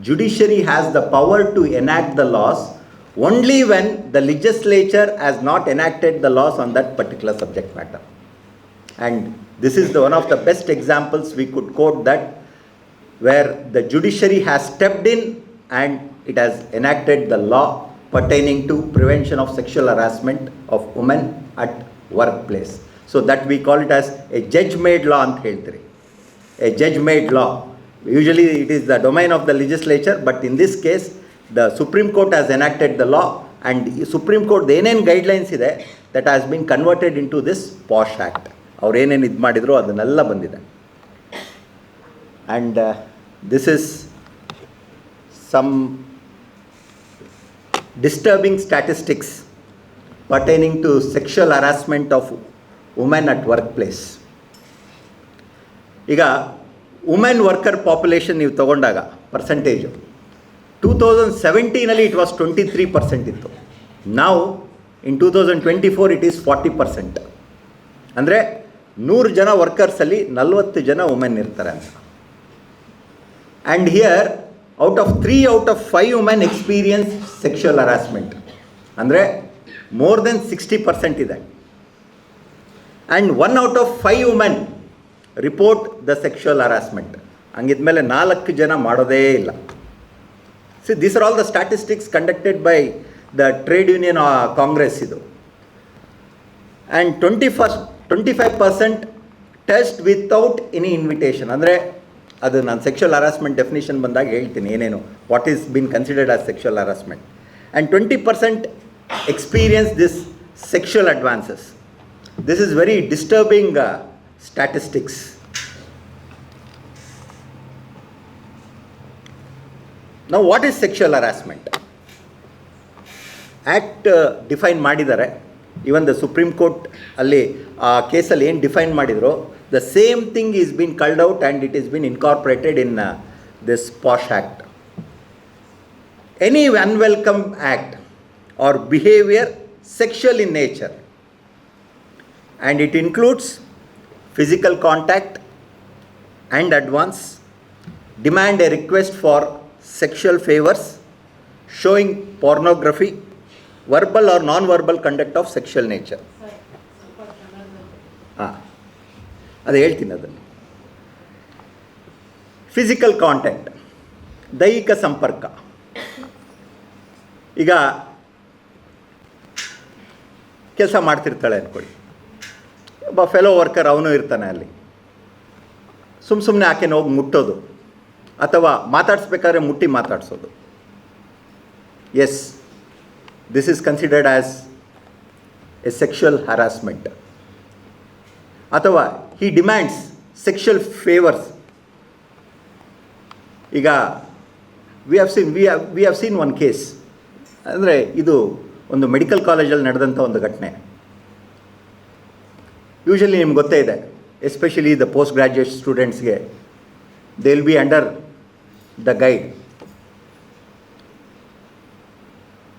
judiciary has the power to enact the laws only when the legislature has not enacted the laws on that particular subject matter. And this is one of the best examples we could quote, that where the judiciary has stepped in and it has enacted the law pertaining to prevention of sexual harassment of women at workplace. So that we call it as a judge-made law anta heltiri. A judge-made law. Usually it is the domain of the legislature, but in this case the Supreme Court has enacted the law, and Supreme Court ಏನೇನು guidelines ಇದೆ that has been converted into this POSH Act. ಅವ್ರು ಏನೇನು ಇದು ಮಾಡಿದ್ರು ಅದನ್ನೆಲ್ಲ ಬಂದಿದೆ. And this is some disturbing statistics pertaining to sexual harassment of women at workplace. ಈಗ women worker population ನೀವು ತಗೊಂಡಾಗ ಪರ್ಸೆಂಟೇಜು 2017 ಇಟ್ ವಾಸ್ 23% ಇತ್ತು. ನಾವು ಇನ್ 2024 ಇಟ್ ಈಸ್ 40%. ಅಂದರೆ 100 ಜನ ವರ್ಕರ್ಸಲ್ಲಿ 40 ಜನ ವುಮೆನ್ ಇರ್ತಾರೆ ಅಂತ. And here out of 3 out of 5 women experience sexual harassment. ಅಂದರೆ more than 60% ಇದೆ. And 1 out of 5 women report the sexual harassment. ಹಂಗಿದ್ಮೇಲೆ 4 ಜನ ಮಾಡೋದೇ ಇಲ್ಲ. See, these are all the statistics conducted by the Trade Union Congress ಇದು. And 25% test without any invitation. ಅಂದರೆ ಅದು ನಾನು ಸೆಕ್ಷುವಲ್ ಹರಾಸ್ಮೆಂಟ್ ಡೆಫಿನೇಷನ್ ಬಂದಾಗ ಹೇಳ್ತೀನಿ ಏನೇನು, what is been considered as sexual harassment. And 20% experience this sexual advances. This is very disturbing statistics. Now what is sexual harassment? Act define ಮಾಡಿದ್ದಾರೆ. Even the Supreme Court ಅಲ್ಲಿ ಆ ಕೇಸಲ್ಲಿ ಏನು define ಮಾಡಿದ್ರು, the same thing is been culled out and it has been incorporated in this POSH Act. Any unwelcome act or behavior sexual in nature, and it includes physical contact and advance, demand a request for sexual favors, showing pornography, verbal or non-verbal conduct of sexual nature. ಅದು ಹೇಳ್ತೀನಿ. ಅದನ್ನು physical contact, ದೈಹಿಕ ಸಂಪರ್ಕ. ಈಗ ಕೆಲಸ ಮಾಡ್ತಿರ್ತಾಳೆ ಅಂದ್ಕೊಳ್ಳಿ, ಒಬ್ಬ fellow worker ಅವನು ಇರ್ತಾನೆ ಅಲ್ಲಿ, ಸುಮ್ಮನೆ ಆಕೆನ ಹೋಗಿ ಮುಟ್ಟೋದು ಅಥವಾ ಮಾತಾಡಿಸ್ಬೇಕಾದ್ರೆ ಮುಟ್ಟಿ ಮಾತಾಡಿಸೋದು. Yes, this is considered as a sexual harassment. ಅಥವಾ ಹಿ ಡಿಮ್ಯಾಂಡ್ಸ್ ಸೆಕ್ಷುವಲ್ ಫೇವರ್ಸ್. ಈಗ we have seen one case. ಅಂದರೆ ಇದು ಒಂದು ಮೆಡಿಕಲ್ ಕಾಲೇಜಲ್ಲಿ ನಡೆದಂಥ ಒಂದು ಘಟನೆ. ಯೂಶಲಿ ನಿಮ್ಗೆ ಗೊತ್ತೇ ಇದೆ, ಎಸ್ಪೆಷಲಿ ದ ಪೋಸ್ಟ್ ಗ್ರ್ಯಾಜುಯೇಟ್ ಸ್ಟೂಡೆಂಟ್ಸ್ಗೆ they will be under the guide.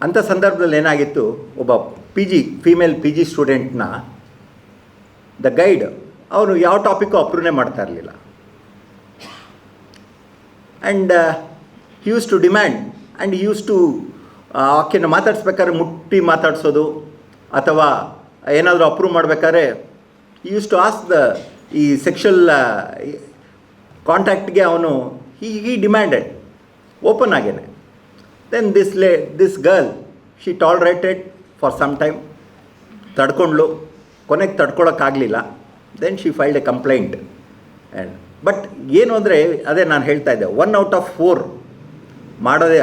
ಅಂಥ ಸಂದರ್ಭದಲ್ಲಿ ಏನಾಗಿತ್ತು, ಒಬ್ಬ ಫೀಮೇಲ್ ಪಿ ಜಿ ಸ್ಟೂಡೆಂಟ್ನ ದ ಗೈಡ್ ಅವನು ಯಾವ ಟಾಪಿಕ್ಕು ಅಪ್ರೂವ್ನೇ ಮಾಡ್ತಾ ಇರಲಿಲ್ಲ. And he use to demand and he use to ಆಕೆನ ಮಾತಾಡಿಸ್ಬೇಕಾದ್ರೆ ಮುಟ್ಟಿ ಮಾತಾಡಿಸೋದು ಅಥವಾ ಏನಾದರೂ ಅಪ್ರೂವ್ ಮಾಡಬೇಕಾದ್ರೆ ಹಿ ಯೂಸ್ ಟು ಆಸ್ಕ್ ಈ ಸೆಕ್ಷುವಲ್ ಕಾಂಟ್ಯಾಕ್ಟ್ಗೆ ಅವನು ಹಿ ಡಿಮ್ಯಾಂಡೆಡ್ ಓಪನ್ ಆಗೇನೆ. Then this girl she tolerated for some time, ತಡ್ಕೊಂಡ್ಳು, ಕೊನೆಗೆ ತಡ್ಕೊಳಕ್ಕಾಗಲಿಲ್ಲ. Then she filed a complaint. And but ಏನು ಅಂದರೆ ಅದೇ ನಾನು ಹೇಳ್ತಾ ಇದ್ದೆ, 1 out of 4 ಮಾಡೋದೇ,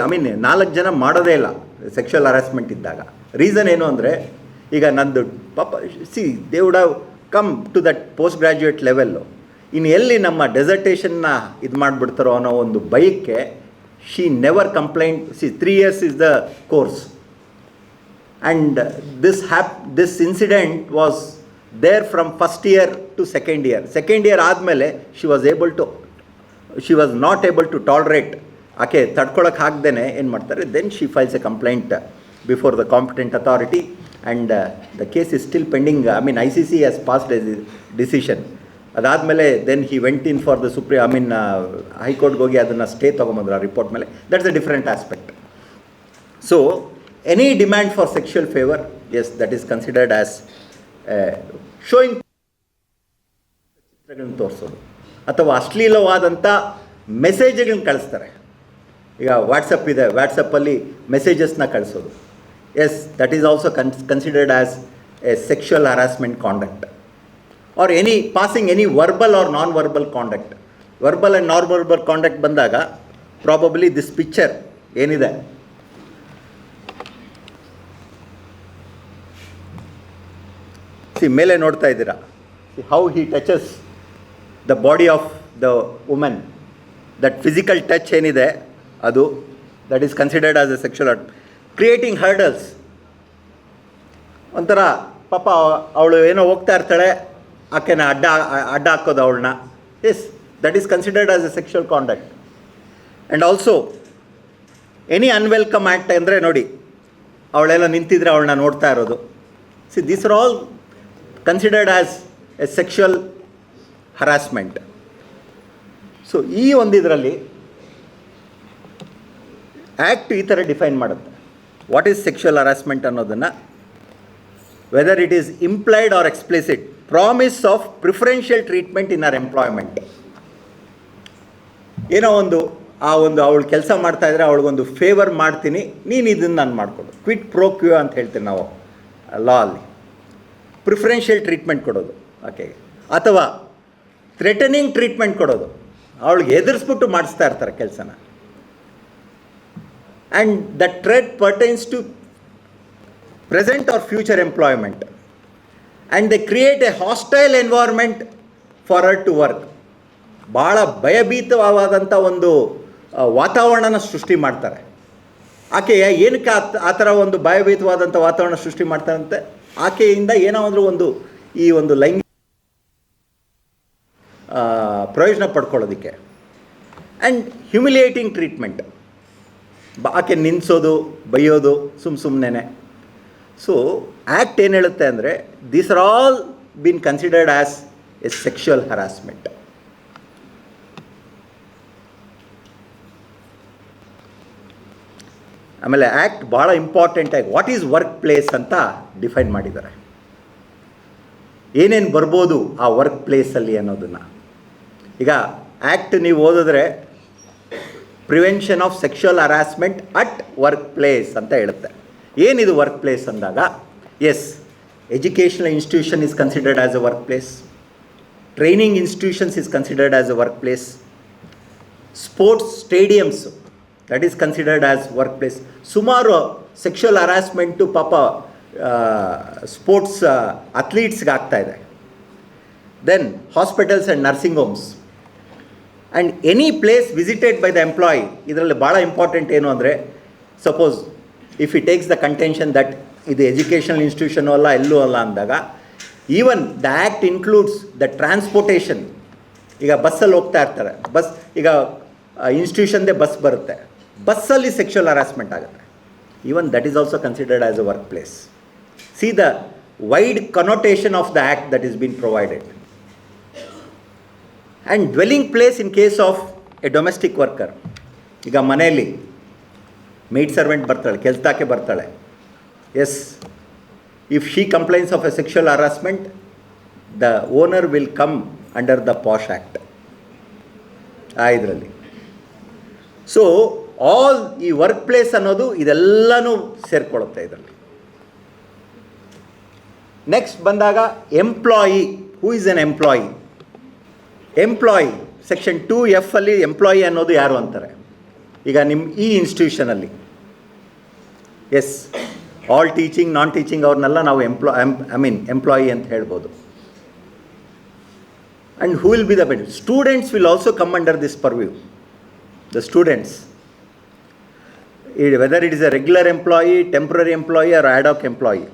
4 ಜನ ಮಾಡೋದೇ ಇಲ್ಲ ಸೆಕ್ಷುವಲ್ ಹರಾಸ್ಮೆಂಟ್ ಇದ್ದಾಗ. ರೀಸನ್ ಏನು ಅಂದರೆ, ಈಗ ನಂದು ಪಾಪ they would have come to that post graduate level. ಇನ್ನು ಎಲ್ಲಿ ನಮ್ಮ ಡೆಸರ್ಟೇಷನ್ನ ಇದು ಮಾಡಿಬಿಡ್ತಾರೋ ಅನ್ನೋ ಒಂದು ಭಯಕ್ಕೆ she never complaint. 3 years is the course. And this incident was there from first year to second year. Second year ಆದಮೇಲೆ she was not able to tolerate. ಆಕೆ ತಡ್ಕೊಳಕ್ಕೆ ಆಗದೇನೆ ಏನು ಮಾಡ್ತಾರೆ, then she files a complaint before the competent authority and the case is still pending. ICC has passed a decision. ಅದಾದಮೇಲೆ then he went in for the ಹೈಕೋರ್ಟ್ಗೆ ಹೋಗಿ ಅದನ್ನು stay ತೊಗೊಂಬಂದ್ರು ಆ ರಿಪೋರ್ಟ್ ಮೇಲೆ. That's a different aspect. So any demand for sexual favour, yes, that is considered as showing ಚಿತ್ರಗಳನ್ನ ತೋರಿಸೋದು ಅಥವಾ ಅಶ್ಲೀಲವಾದಂಥ ಮೆಸೇಜ್ಗಳನ್ನ ಕಳಿಸ್ತಾರೆ. ಈಗ ವಾಟ್ಸಪ್ ಇದೆ, ವಾಟ್ಸಪ್ಪಲ್ಲಿ ಮೆಸೇಜಸ್ನ ಕಳಿಸೋದು, yes, that is also considered as a sexual harassment conduct. or passing any verbal or non-verbal conduct. Verbal and non-verbal conduct ಬಂದಾಗ probably this picture ಏನಿದೆ, ಮೇಲೆ ನೋಡ್ತಾ ಇದ್ದೀರಾ, how he touches the body of the woman. That physical touch ಏನಿದೆ ಅದು, that is considered as a sexual act. Creating hurdles. ಒಂಥರ ಪಾಪ ಅವಳು ಏನೋ ಹೋಗ್ತಾ ಇರ್ತಾಳೆ, ಆಕೆನ ಅಡ್ಡ ಹಾಕೋದು ಅವಳನ್ನ, yes, that is considered as a sexual conduct. And also any unwelcome act ಅಂದರೆ ನೋಡಿ, ಅವಳೆಲ್ಲ ನಿಂತಿದ್ರೆ ಅವಳನ್ನ ನೋಡ್ತಾ ಇರೋದು. These are all considered as a sexual harassment. So ಈ ಒಂದಿದರಲ್ಲಿ ಆ್ಯಕ್ಟ್ ಈ ಥರ ಡಿಫೈನ್ ಮಾಡುತ್ತೆ ವಾಟ್ ಈಸ್ ಸೆಕ್ಷುವಲ್ ಹರಾಸ್ಮೆಂಟ್ ಅನ್ನೋದನ್ನು. Whether it is implied or explicit, promise of preferential treatment in our employment. ಏನೋ ಅವಳು ಕೆಲಸ ಮಾಡ್ತಾಯಿದ್ರೆ ಅವಳಿಗೊಂದು ಫೇವರ್ ಮಾಡ್ತೀನಿ, ನೀನು ಇದನ್ನು ನಾನು ಮಾಡಿಕೊಡು, ಕ್ವಿಟ್ ಪ್ರೋ ಕ್ಯೂ ಅಂತ ಹೇಳ್ತೀವಿ ನಾವು ಲಾ ಅಲ್ಲಿ. ಪ್ರಿಫರೆನ್ಷಿಯಲ್ ಟ್ರೀಟ್ಮೆಂಟ್ ಕೊಡೋದು ಆಕೆಗೆ, ಅಥವಾ ಥ್ರೆಟನಿಂಗ್ ಟ್ರೀಟ್ಮೆಂಟ್ ಕೊಡೋದು, ಅವಳಿಗೆ ಎದುರಿಸ್ಬಿಟ್ಟು ಮಾಡಿಸ್ತಾ ಇರ್ತಾರೆ ಕೆಲಸನ. And the threat pertains to present or future employment. And they create a hostile environment for her to work. ಭಾಳ ಭಯಭೀತವಾದಂಥ ಒಂದು ವಾತಾವರಣನ ಸೃಷ್ಟಿ ಮಾಡ್ತಾರೆ. ಆಕೆ ಏನಕ್ಕೆ ಆ ಥರ ಒಂದು ಭಯಭೀತವಾದಂಥ ವಾತಾವರಣ ಸೃಷ್ಟಿ ಮಾಡ್ತಾರಂತೆ, ಆಕೆಯಿಂದ ಏನಾದರೂ ಈ ಒಂದು ಲೈಂಗಿಕ ಪ್ರಯೋಜನ ಪಡ್ಕೊಳ್ಳೋದಕ್ಕೆ. ಆ್ಯಂಡ್ ಹ್ಯುಮಿಲಿಯೇಟಿಂಗ್ ಟ್ರೀಟ್ಮೆಂಟ್, ಆಕೆ ನಿಲ್ಲಿಸೋದು, ಬೈಯೋದು ಸುಮ್ಮನೆ. ಸೊ ಆ್ಯಕ್ಟ್ ಏನು ಹೇಳುತ್ತೆ ಅಂದರೆ, these are all been considered as a sexual harassment. ಆಮೇಲೆ ಆ್ಯಕ್ಟ್ ಭಾಳ ಇಂಪಾರ್ಟೆಂಟಾಗಿ ವಾಟ್ ಈಸ್ ವರ್ಕ್ ಪ್ಲೇಸ್ ಅಂತ ಡಿಫೈನ್ ಮಾಡಿದ್ದಾರೆ. ಏನೇನು ಬರ್ಬೋದು ಆ ವರ್ಕ್ ಪ್ಲೇಸಲ್ಲಿ ಅನ್ನೋದನ್ನು. ಈಗ ಆ್ಯಕ್ಟ್ ನೀವು ಓದಿದ್ರೆ prevention of sexual harassment at work place ಅಂತ ಹೇಳುತ್ತೆ. ಏನಿದು ವರ್ಕ್ ಪ್ಲೇಸ್ ಅಂದಾಗ, yes, educational institution is considered as a work place, training institutions is considered as a work place, sports stadiums that is considered as work place. ಸುಮಾರು sexual harassment ಪಾಪ sports ಅಥ್ಲೀಟ್ಸ್ಗೆ ಆಗ್ತಾಯಿದೆ. Then hospitals and nursing homes and any place visited by the employee. ಇದರಲ್ಲಿ ಭಾಳ important ಏನು ಅಂದರೆ, suppose if it takes the contention that ಇದು educational institution ಅಲ್ಲ, ಎಲ್ಲೂ ಅಲ್ಲ ಅಂದಾಗ, even the act includes the transportation. ಈಗ ಬಸ್ಸಲ್ಲಿ ಹೋಗ್ತಾ ಇರ್ತಾರೆ, ಈಗ ಇನ್ಸ್ಟಿಟ್ಯೂಷನ್ದೇ ಬಸ್ ಬರುತ್ತೆ, ಬಸ್ಸಲ್ಲಿ ಸೆಕ್ಷುವಲ್ ಹರಾಸ್ಮೆಂಟ್ ಆಗುತ್ತೆ. Even that is also considered as a work place. See the wide connotation of the act that is been provided. And dwelling place in case of a domestic worker. ಈಗ ಮನೆಯಲ್ಲಿ maid servant ಬರ್ತಾಳೆ, ಕೆಲಸದಾಕೆ ಬರ್ತಾಳೆ, yes, if she complains of A sexual harassment, the owner will come under the POSH act ಇದರಲ್ಲಿ. So all ಈ work place ಅನ್ನೋದು ಇದೆಲ್ಲನೂ ಸೇರ್ಕೊಳ್ಳುತ್ತೆ ಇದರಲ್ಲಿ. ನೆಕ್ಸ್ಟ್ ಬಂದಾಗ employee. Who is an employee? Employee section 2F ಅಲ್ಲಿ ಎಂಪ್ಲಾಯಿ ಅನ್ನೋದು ಯಾರು ಅಂತಾರೆ. ಈಗ ನಿಮ್ಮ ಈ ಇನ್ಸ್ಟಿಟ್ಯೂಷನಲ್ಲಿ yes all teaching non teaching ಅವ್ರನ್ನೆಲ್ಲ ನಾವು ಎಂಪ್ಲಾಯಿ ಅಂತ ಹೇಳ್ಬೋದು. And who will be the benefit? Students will also come under this purview. The students, whether it is a regular employee, temporary employee or ad hoc employee,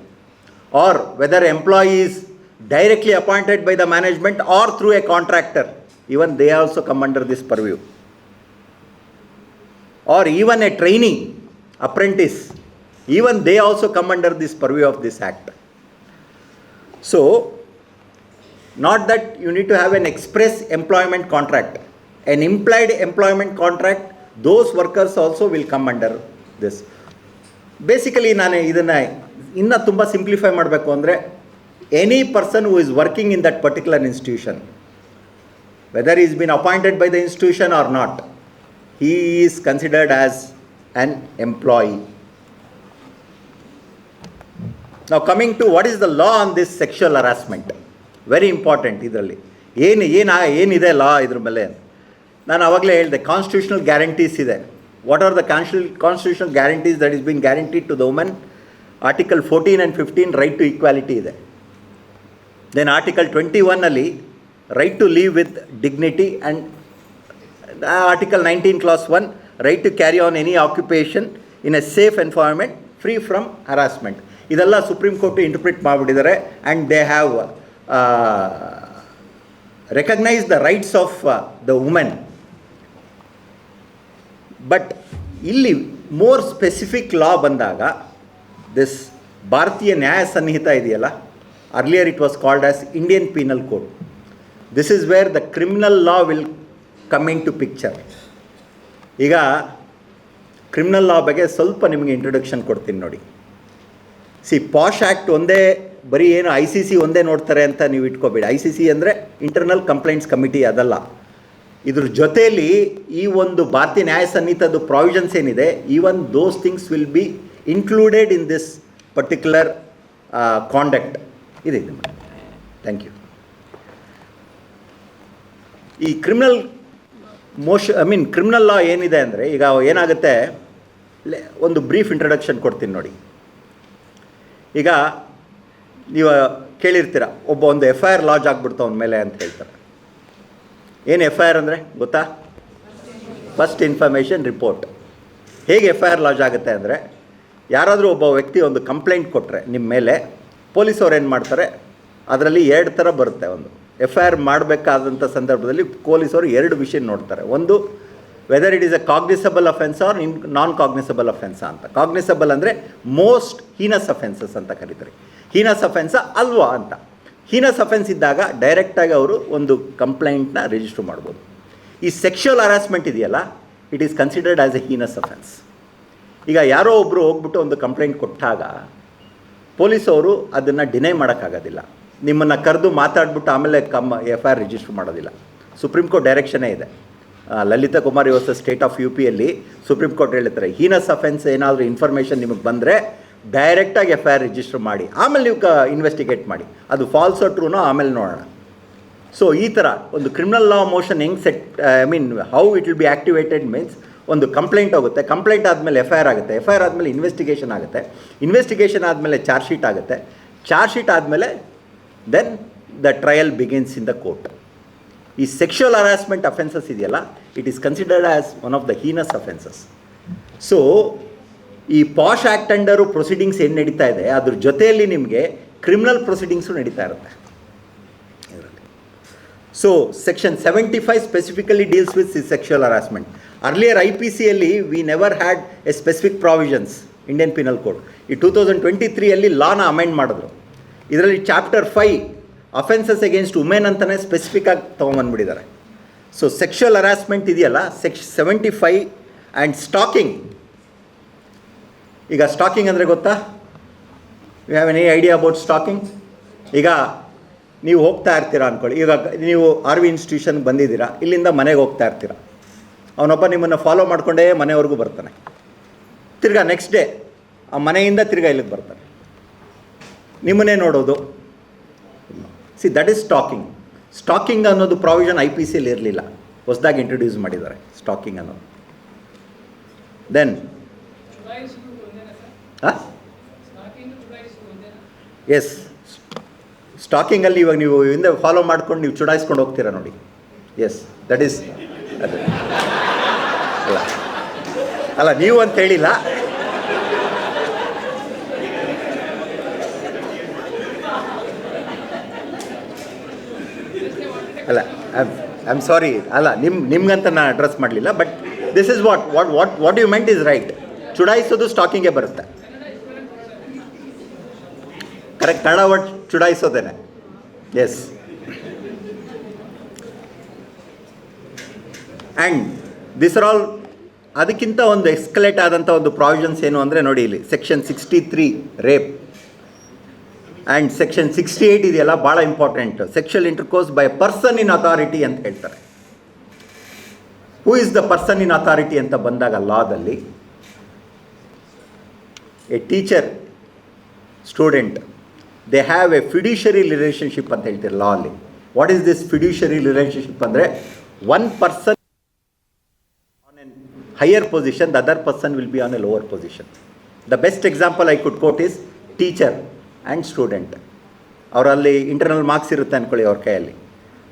or whether employee is directly appointed by the management or through a contractor, even they also come under this purview. Or even a trainee, apprentice, even they also come under this purview of this act. So, not that you need to have an express employment contract, an implied employment contract, those workers also will come under this. Basically ನಾನು ಇದನ್ನು ಇನ್ನೂ ತುಂಬ simplify ಮಾಡಬೇಕು ಅಂದರೆ, any person who is working in that particular institution, whether is been appointed by the institution or not, he is considered as an employee. Now coming to what is the law on this sexual harassment, very important. ಇದರಲ್ಲಿ ಏನಿದೆ ಲಾ ಇದ್ರ ಮೇಲೆ ನಾನು ಆವಾಗಲೇ ಹೇಳಿದೆ, constitutional guarantees ಇದೆ. What are the constitutional guarantees that is been guaranteed to the women? Article 14 and 15 right to equality ಇದೆ. Then article 21 right to live with dignity, and Article 19 clause 1 right to carry on any occupation in a safe environment free from harassment. ಇದೆಲ್ಲ supreme court interpret ಮಾಡಿಬಿಟ್ಟಿದ್ದಾರೆ, and they have recognise the rights of the women. But ಇಲ್ಲಿ more specific law ಬಂದಾಗ, this Bharatiya Nyaya Sanhita ಇದೆಯಲ್ಲ, earlier it was called as Indian penal code. This is where the criminal law will coming to picture. ಈಗ criminal law ಬಗ್ಗೆ ಸ್ವಲ್ಪ ನಿಮಗೆ introduction ಕೊಡ್ತೀನಿ ನೋಡಿ. Posh act ಒಂದೇ ಬರೀ ಏನು ICC ಒಂದೇ ನೋಡ್ತಾರೆ ಅಂತ ನೀವು ಇಟ್ಕೋಬೇಡಿ. ICC ಅಂದರೆ ಇಂಟರ್ನಲ್ ಕಂಪ್ಲೇಂಟ್ಸ್ ಕಮಿಟಿ, ಅದಲ್ಲ. ಇದ್ರ ಜೊತೆಯಲ್ಲಿ ಈ ಒಂದು ಭಾರತೀಯ ನ್ಯಾಯ ಸಂಹಿತದ ಪ್ರಾವಿಷನ್ಸ್ ಏನಿದೆ, even those things will be included in this particular conduct ಇದೆ. Thank you. ಈ ಕ್ರಿಮಿನಲ್ ಲಾ ಏನಿದೆ ಅಂದರೆ, ಈಗ ಏನಾಗುತ್ತೆ, ಒಂದು ಬ್ರೀಫ್ ಇಂಟ್ರಡಕ್ಷನ್ ಕೊಡ್ತೀನಿ ನೋಡಿ. ಈಗ ನೀವು ಕೇಳಿರ್ತೀರ, ಒಂದು FIR ಲಾಂಚ್ ಆಗಿಬಿಡ್ತು ಅವನ ಮೇಲೆ ಅಂತ ಹೇಳ್ತಾರೆ. ಏನು FIR ಅಂದರೆ ಗೊತ್ತಾ? First information report. ಹೇಗೆ FIR ಲಾಂಚ್ ಆಗುತ್ತೆ ಅಂದರೆ, ಯಾರಾದರೂ ಒಬ್ಬ ವ್ಯಕ್ತಿ ಒಂದು ಕಂಪ್ಲೇಂಟ್ ಕೊಟ್ಟರೆ ನಿಮ್ಮ ಮೇಲೆ, ಪೊಲೀಸವ್ರು ಏನು ಮಾಡ್ತಾರೆ, ಅದರಲ್ಲಿ 2 ಥರ ಬರುತ್ತೆ. ಒಂದು FIR ಮಾಡಬೇಕಾದಂಥ ಸಂದರ್ಭದಲ್ಲಿ ಪೊಲೀಸವರು 2 ವಿಷಯ ನೋಡ್ತಾರೆ. ಒಂದು, whether it is a cognizable offence or non cognizable offence ಅಂತ. ಕಾಗ್ನಿಸಬಲ್ ಅಂದರೆ ಮೋಸ್ಟ್ ಹೀನಸ್ ಅಫೆನ್ಸಸ್ ಅಂತ ಕರೀತಾರೆ. ಹೀನಸ್ ಅಫೆನ್ಸ ಅಲ್ವಾ ಅಂತ. ಹೀನಸ್ ಅಫೆನ್ಸ್ ಇದ್ದಾಗ ಡೈರೆಕ್ಟಾಗಿ ಅವರು ಒಂದು ಕಂಪ್ಲೇಂಟ್ನ ರಿಜಿಸ್ಟರ್ ಮಾಡ್ಬೋದು. ಈ ಸೆಕ್ಷುವಲ್ ಹರಾಸ್ಮೆಂಟ್ ಇದೆಯಲ್ಲ, it is considered as A heinous offence. ಈಗ ಯಾರೋ ಒಬ್ಬರು ಹೋಗ್ಬಿಟ್ಟು ಒಂದು ಕಂಪ್ಲೇಂಟ್ ಕೊಟ್ಟಾಗ ಪೊಲೀಸವರು ಅದನ್ನು ಡಿನೈ ಮಾಡೋಕ್ಕಾಗೋದಿಲ್ಲ. ನಿಮ್ಮನ್ನು ಕರೆದು ಮಾತಾಡ್ಬಿಟ್ಟು ಆಮೇಲೆ FIR ರಿಜಿಸ್ಟರ್ ಮಾಡೋದಿಲ್ಲ. ಸುಪ್ರೀಂ ಕೋರ್ಟ್ ಡೈರೆಕ್ಷನೇ ಇದೆ. ಲಲಿತಾ ಕುಮಾರಿ ವರ್ಸಸ್ ಸ್ಟೇಟ್ ಆಫ್ UP ಯಲ್ಲಿ ಸುಪ್ರೀಂ ಕೋರ್ಟ್ ಹೇಳ್ತಾರೆ, ಹೀನಸ್ ಅಫೆನ್ಸ್ ಏನಾದರೂ ಇನ್ಫಾರ್ಮೇಷನ್ ನಿಮಗೆ ಬಂದರೆ ಡೈರೆಕ್ಟಾಗಿ FIR ರಿಜಿಸ್ಟರ್ ಮಾಡಿ, ಆಮೇಲೆ ನೀವು ಇನ್ವೆಸ್ಟಿಗೇಟ್ ಮಾಡಿ. ಅದು ಫಾಲ್ಸ್ ಟ್ರೂನೋ ಆಮೇಲೆ ನೋಡೋಣ. ಸೊ ಈ ಥರ ಒಂದು ಕ್ರಿಮಿನಲ್ ಲಾ ಮೋಷನ್ ಹೆಂಗೆ how it will be activated means, ಒಂದು ಕಂಪ್ಲೇಂಟ್ ಹೋಗುತ್ತೆ, ಕಂಪ್ಲೇಂಟ್ ಆದಮೇಲೆ FIR ಆಗುತ್ತೆ, FIR ಆದಮೇಲೆ ಇನ್ವೆಸ್ಟಿಗೇಷನ್ ಆಗುತ್ತೆ, ಇನ್ವೆಸ್ಟಿಗೇಷನ್ ಆದಮೇಲೆ ಚಾರ್ಜ್ ಶೀಟ್ ಆಗುತ್ತೆ, ಚಾರ್ಜ್ ಶೀಟ್ ಆದಮೇಲೆ then the trial begins in the court. ಈ ಸೆಕ್ಷುವಲ್ ಹರಾಸ್ಮೆಂಟ್ ಅಫೆನ್ಸಸ್ ಇದೆಯಲ್ಲ, it is considered as one of the heinous offences. So ಈ ಪಾಶ್ ಆ್ಯಕ್ಟ್ ಅಂಡರು ಪ್ರೊಸೀಡಿಂಗ್ಸ್ ಏನು ನಡೀತಾ ಇದೆ, ಅದ್ರ ಜೊತೆಯಲ್ಲಿ ನಿಮಗೆ ಕ್ರಿಮಿನಲ್ ಪ್ರೊಸೀಡಿಂಗ್ಸು ನಡೀತಾ ಇರುತ್ತೆ. So section 75 specifically deals with sexual harassment. Earlier IPCಯಲ್ಲಿ we never had a specific provisions, Indian penal Code. ಈ 2023 ಲಾನ ಅಮೆಂಡ್ ಮಾಡಿದ್ರು. ಇದರಲ್ಲಿ ಚಾಪ್ಟರ್ 5 ಅಫೆನ್ಸಸ್ ಅಗೇನ್ಸ್ಟ್ ವುಮೆನ್ ಅಂತಲೇ ಸ್ಪೆಸಿಫಿಕ್ಕಾಗಿ ತೊಗೊಂಬಂದ್ಬಿಟ್ಟಿದ್ದಾರೆ. ಸೊ ಸೆಕ್ಷುವಲ್ ಹರಾಸ್ಮೆಂಟ್ ಇದೆಯಲ್ಲ, 75 ಆ್ಯಂಡ್ ಸ್ಟಾಕಿಂಗ್. ಈಗ ಸ್ಟಾಕಿಂಗ್ ಅಂದರೆ ಗೊತ್ತಾ? You have any idea about stalking? ಈಗ ನೀವು ಹೋಗ್ತಾ ಇರ್ತೀರಾ ಅಂದ್ಕೊಳ್ಳಿ. ಈಗ ನೀವು RV ಇನ್ಸ್ಟಿಟ್ಯೂಷನ್ಗೆ ಬಂದಿದ್ದೀರಾ, ಇಲ್ಲಿಂದ ಮನೆಗೆ ಹೋಗ್ತಾ ಇರ್ತೀರ. ಅವನೊಬ್ಬ ನಿಮ್ಮನ್ನು ಫಾಲೋ ಮಾಡಿಕೊಂಡೇ ಮನೆವರೆಗೂ ಬರ್ತಾನೆ. ತಿರ್ಗಾ ನೆಕ್ಸ್ಟ್ ಡೇ ಆ ಮನೆಯಿಂದ ತಿರ್ಗಾ ಇಲ್ಲಿಗೆ ಬರ್ತಾನೆ, ನಿಮ್ಮನ್ನೇ ನೋಡೋದು. That is stalking. ಸ್ಟಾಕಿಂಗ್ ಅನ್ನೋದು ಪ್ರಾವಿಷನ್ IPCಯಲ್ಲಿ ಇರಲಿಲ್ಲ. ಹೊಸದಾಗಿ ಇಂಟ್ರೊಡ್ಯೂಸ್ ಮಾಡಿದ್ದಾರೆ ಸ್ಟಾಕಿಂಗ್ ಅನ್ನೋದು. ದೆನ್ ಎಸ್, ಸ್ಟಾಕಿಂಗಲ್ಲಿ ಇವಾಗ ನೀವು ಹಿಂದೆ ಫಾಲೋ ಮಾಡ್ಕೊಂಡು ನೀವು ಚುಡಾಯಿಸ್ಕೊಂಡು ಹೋಗ್ತೀರಾ ನೋಡಿ. ಎಸ್, ದಟ್ ಈಸ್ ಅದು ಅಲ್ಲ ಅಲ್ಲ ನೀವು ಅಂತ ಹೇಳಿಲ್ಲ. ಅಲ್ಲ, ಐ ಆಮ್ ಸಾರಿ, ಅಲ್ಲ ನಿಮ್ಗಂತ ನಾನು ಅಡ್ರೆಸ್ ಮಾಡಲಿಲ್ಲ. But this is what you meant is right. ಚುಡಾಯಿಸೋದು ಸ್ಟಾಕಿಂಗೇ ಬರುತ್ತೆ. ಕರೆಕ್ಟ್, ಕನ್ನಡ ವರ್ಡ್ ಚುಡಾಯಿಸೋದೇನೆ. Yes, and this are all. ಅದಕ್ಕಿಂತ ಒಂದು ಎಕ್ಸ್ಕಲೇಟ್ ಆದಂಥ ಒಂದು ಪ್ರಾವಿಷನ್ಸ್ ಏನು ಅಂದರೆ ನೋಡಿ, ಇಲ್ಲಿ ಸೆಕ್ಷನ್ 63 ರೇಪ್ ಆ್ಯಂಡ್ ಸೆಕ್ಷನ್ 68 ಇದೆಯಲ್ಲ, ಭಾಳ important. Sexual intercourse by person in authority ಅಂತ ಹೇಳ್ತಾರೆ. Who is the person in authority ಅಂತ ಬಂದಾಗ ಲಾದಲ್ಲಿ a teacher student they have a fiduciary relationship ಅಂತ ಹೇಳ್ತಾರೆ ಲಾ ಅಲ್ಲಿ. What is this fiduciary relationship ಅಂದರೆ one person on an higher position, the other person will be on a lower position. The best example I could quote is teacher and student. ಅವರಲ್ಲಿ internal marks ಇರುತ್ತೆ ಅಂದ್ಕೊಳ್ಳಿ ಅವ್ರ ಕೈಯಲ್ಲಿ.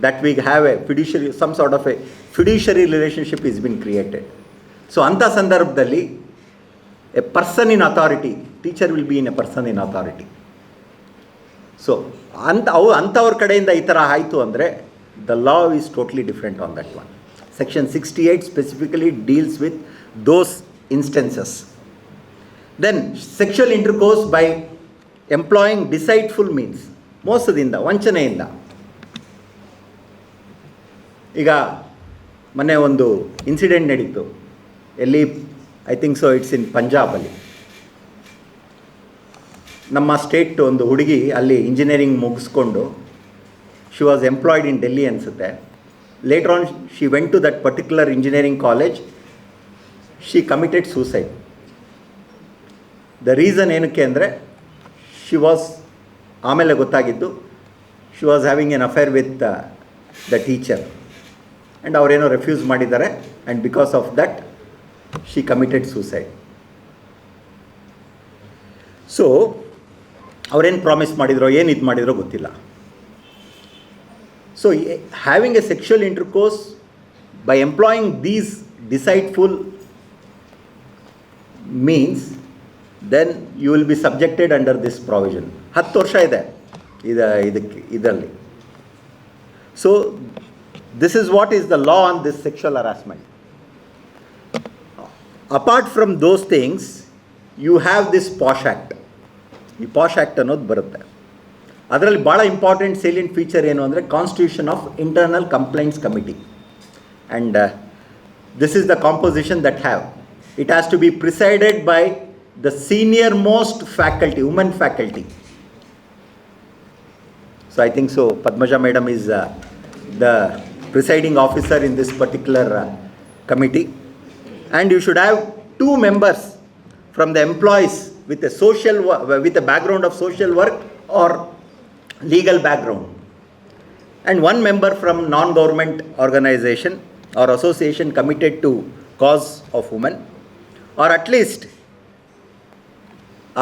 That we have a fiduciary, some sort of a fiduciary relationship is been created. So ಅಂಥ ಸಂದರ್ಭದಲ್ಲಿ a person in authority, teacher will be in a person in authority. So ಅಂಥವ್ರ ಕಡೆಯಿಂದ ಈ ಥರ ಆಯಿತು ಅಂದರೆ the law is totally different on that one. Section 68 specifically deals with those instances. Then sexual intercourse by employing deceitful means, ಮೋಸದಿಂದ, ವಂಚನೆಯಿಂದ. ಈಗ ಮೊನ್ನೆ ಒಂದು ಇನ್ಸಿಡೆಂಟ್ ನಡೀತು ಎಲ್ಲಿ, I think so it's in ಪಂಜಾಬಲ್ಲಿ. ನಮ್ಮ ಸ್ಟೇಟ್ ಒಂದು ಹುಡುಗಿ ಅಲ್ಲಿ ಇಂಜಿನಿಯರಿಂಗ್ ಮುಗಿಸ್ಕೊಂಡು she was employed in Delhi ಅನಿಸುತ್ತೆ. Later on she went to that particular engineering college, she committed suicide. The reason ಏನಕ್ಕೆ ಅಂದರೆ ಶಿ ವಾಸ್, ಆಮೇಲೆ ಗೊತ್ತಾಗಿದ್ದು she was having an affair with the teacher and ಅವರೇನೋ ರೆಫ್ಯೂಸ್ ಮಾಡಿದ್ದಾರೆ and because of that she committed suicide. So ಅವರೇನು promise ಮಾಡಿದ್ರೋ, ಏನು ಇದು ಮಾಡಿದ್ರೋ ಗೊತ್ತಿಲ್ಲ. So having a sexual intercourse by employing these deceitful means, then you will be subjected under this provision. 10 ವರ್ಷ ಇದೆ ಇದರಲ್ಲಿ. So this is what is the law on this sexual harassment. Apart from those things you have this POSH act. ಈ POSH act ಅನ್ನೋದು ಬರುತ್ತೆ. ಅದರಲ್ಲಿ ಭಾಳ important salient feature ಏನು ಅಂದರೆ constitution of internal complaints committee. And this is the composition that have. It has to be presided by the senior most faculty, women faculty. So I think so Padmaja madam is the presiding officer in this particular committee, and you should have 2 members from the employees with a background of social work or legal background, and 1 member from non-government organization or association committed to cause of women, or at least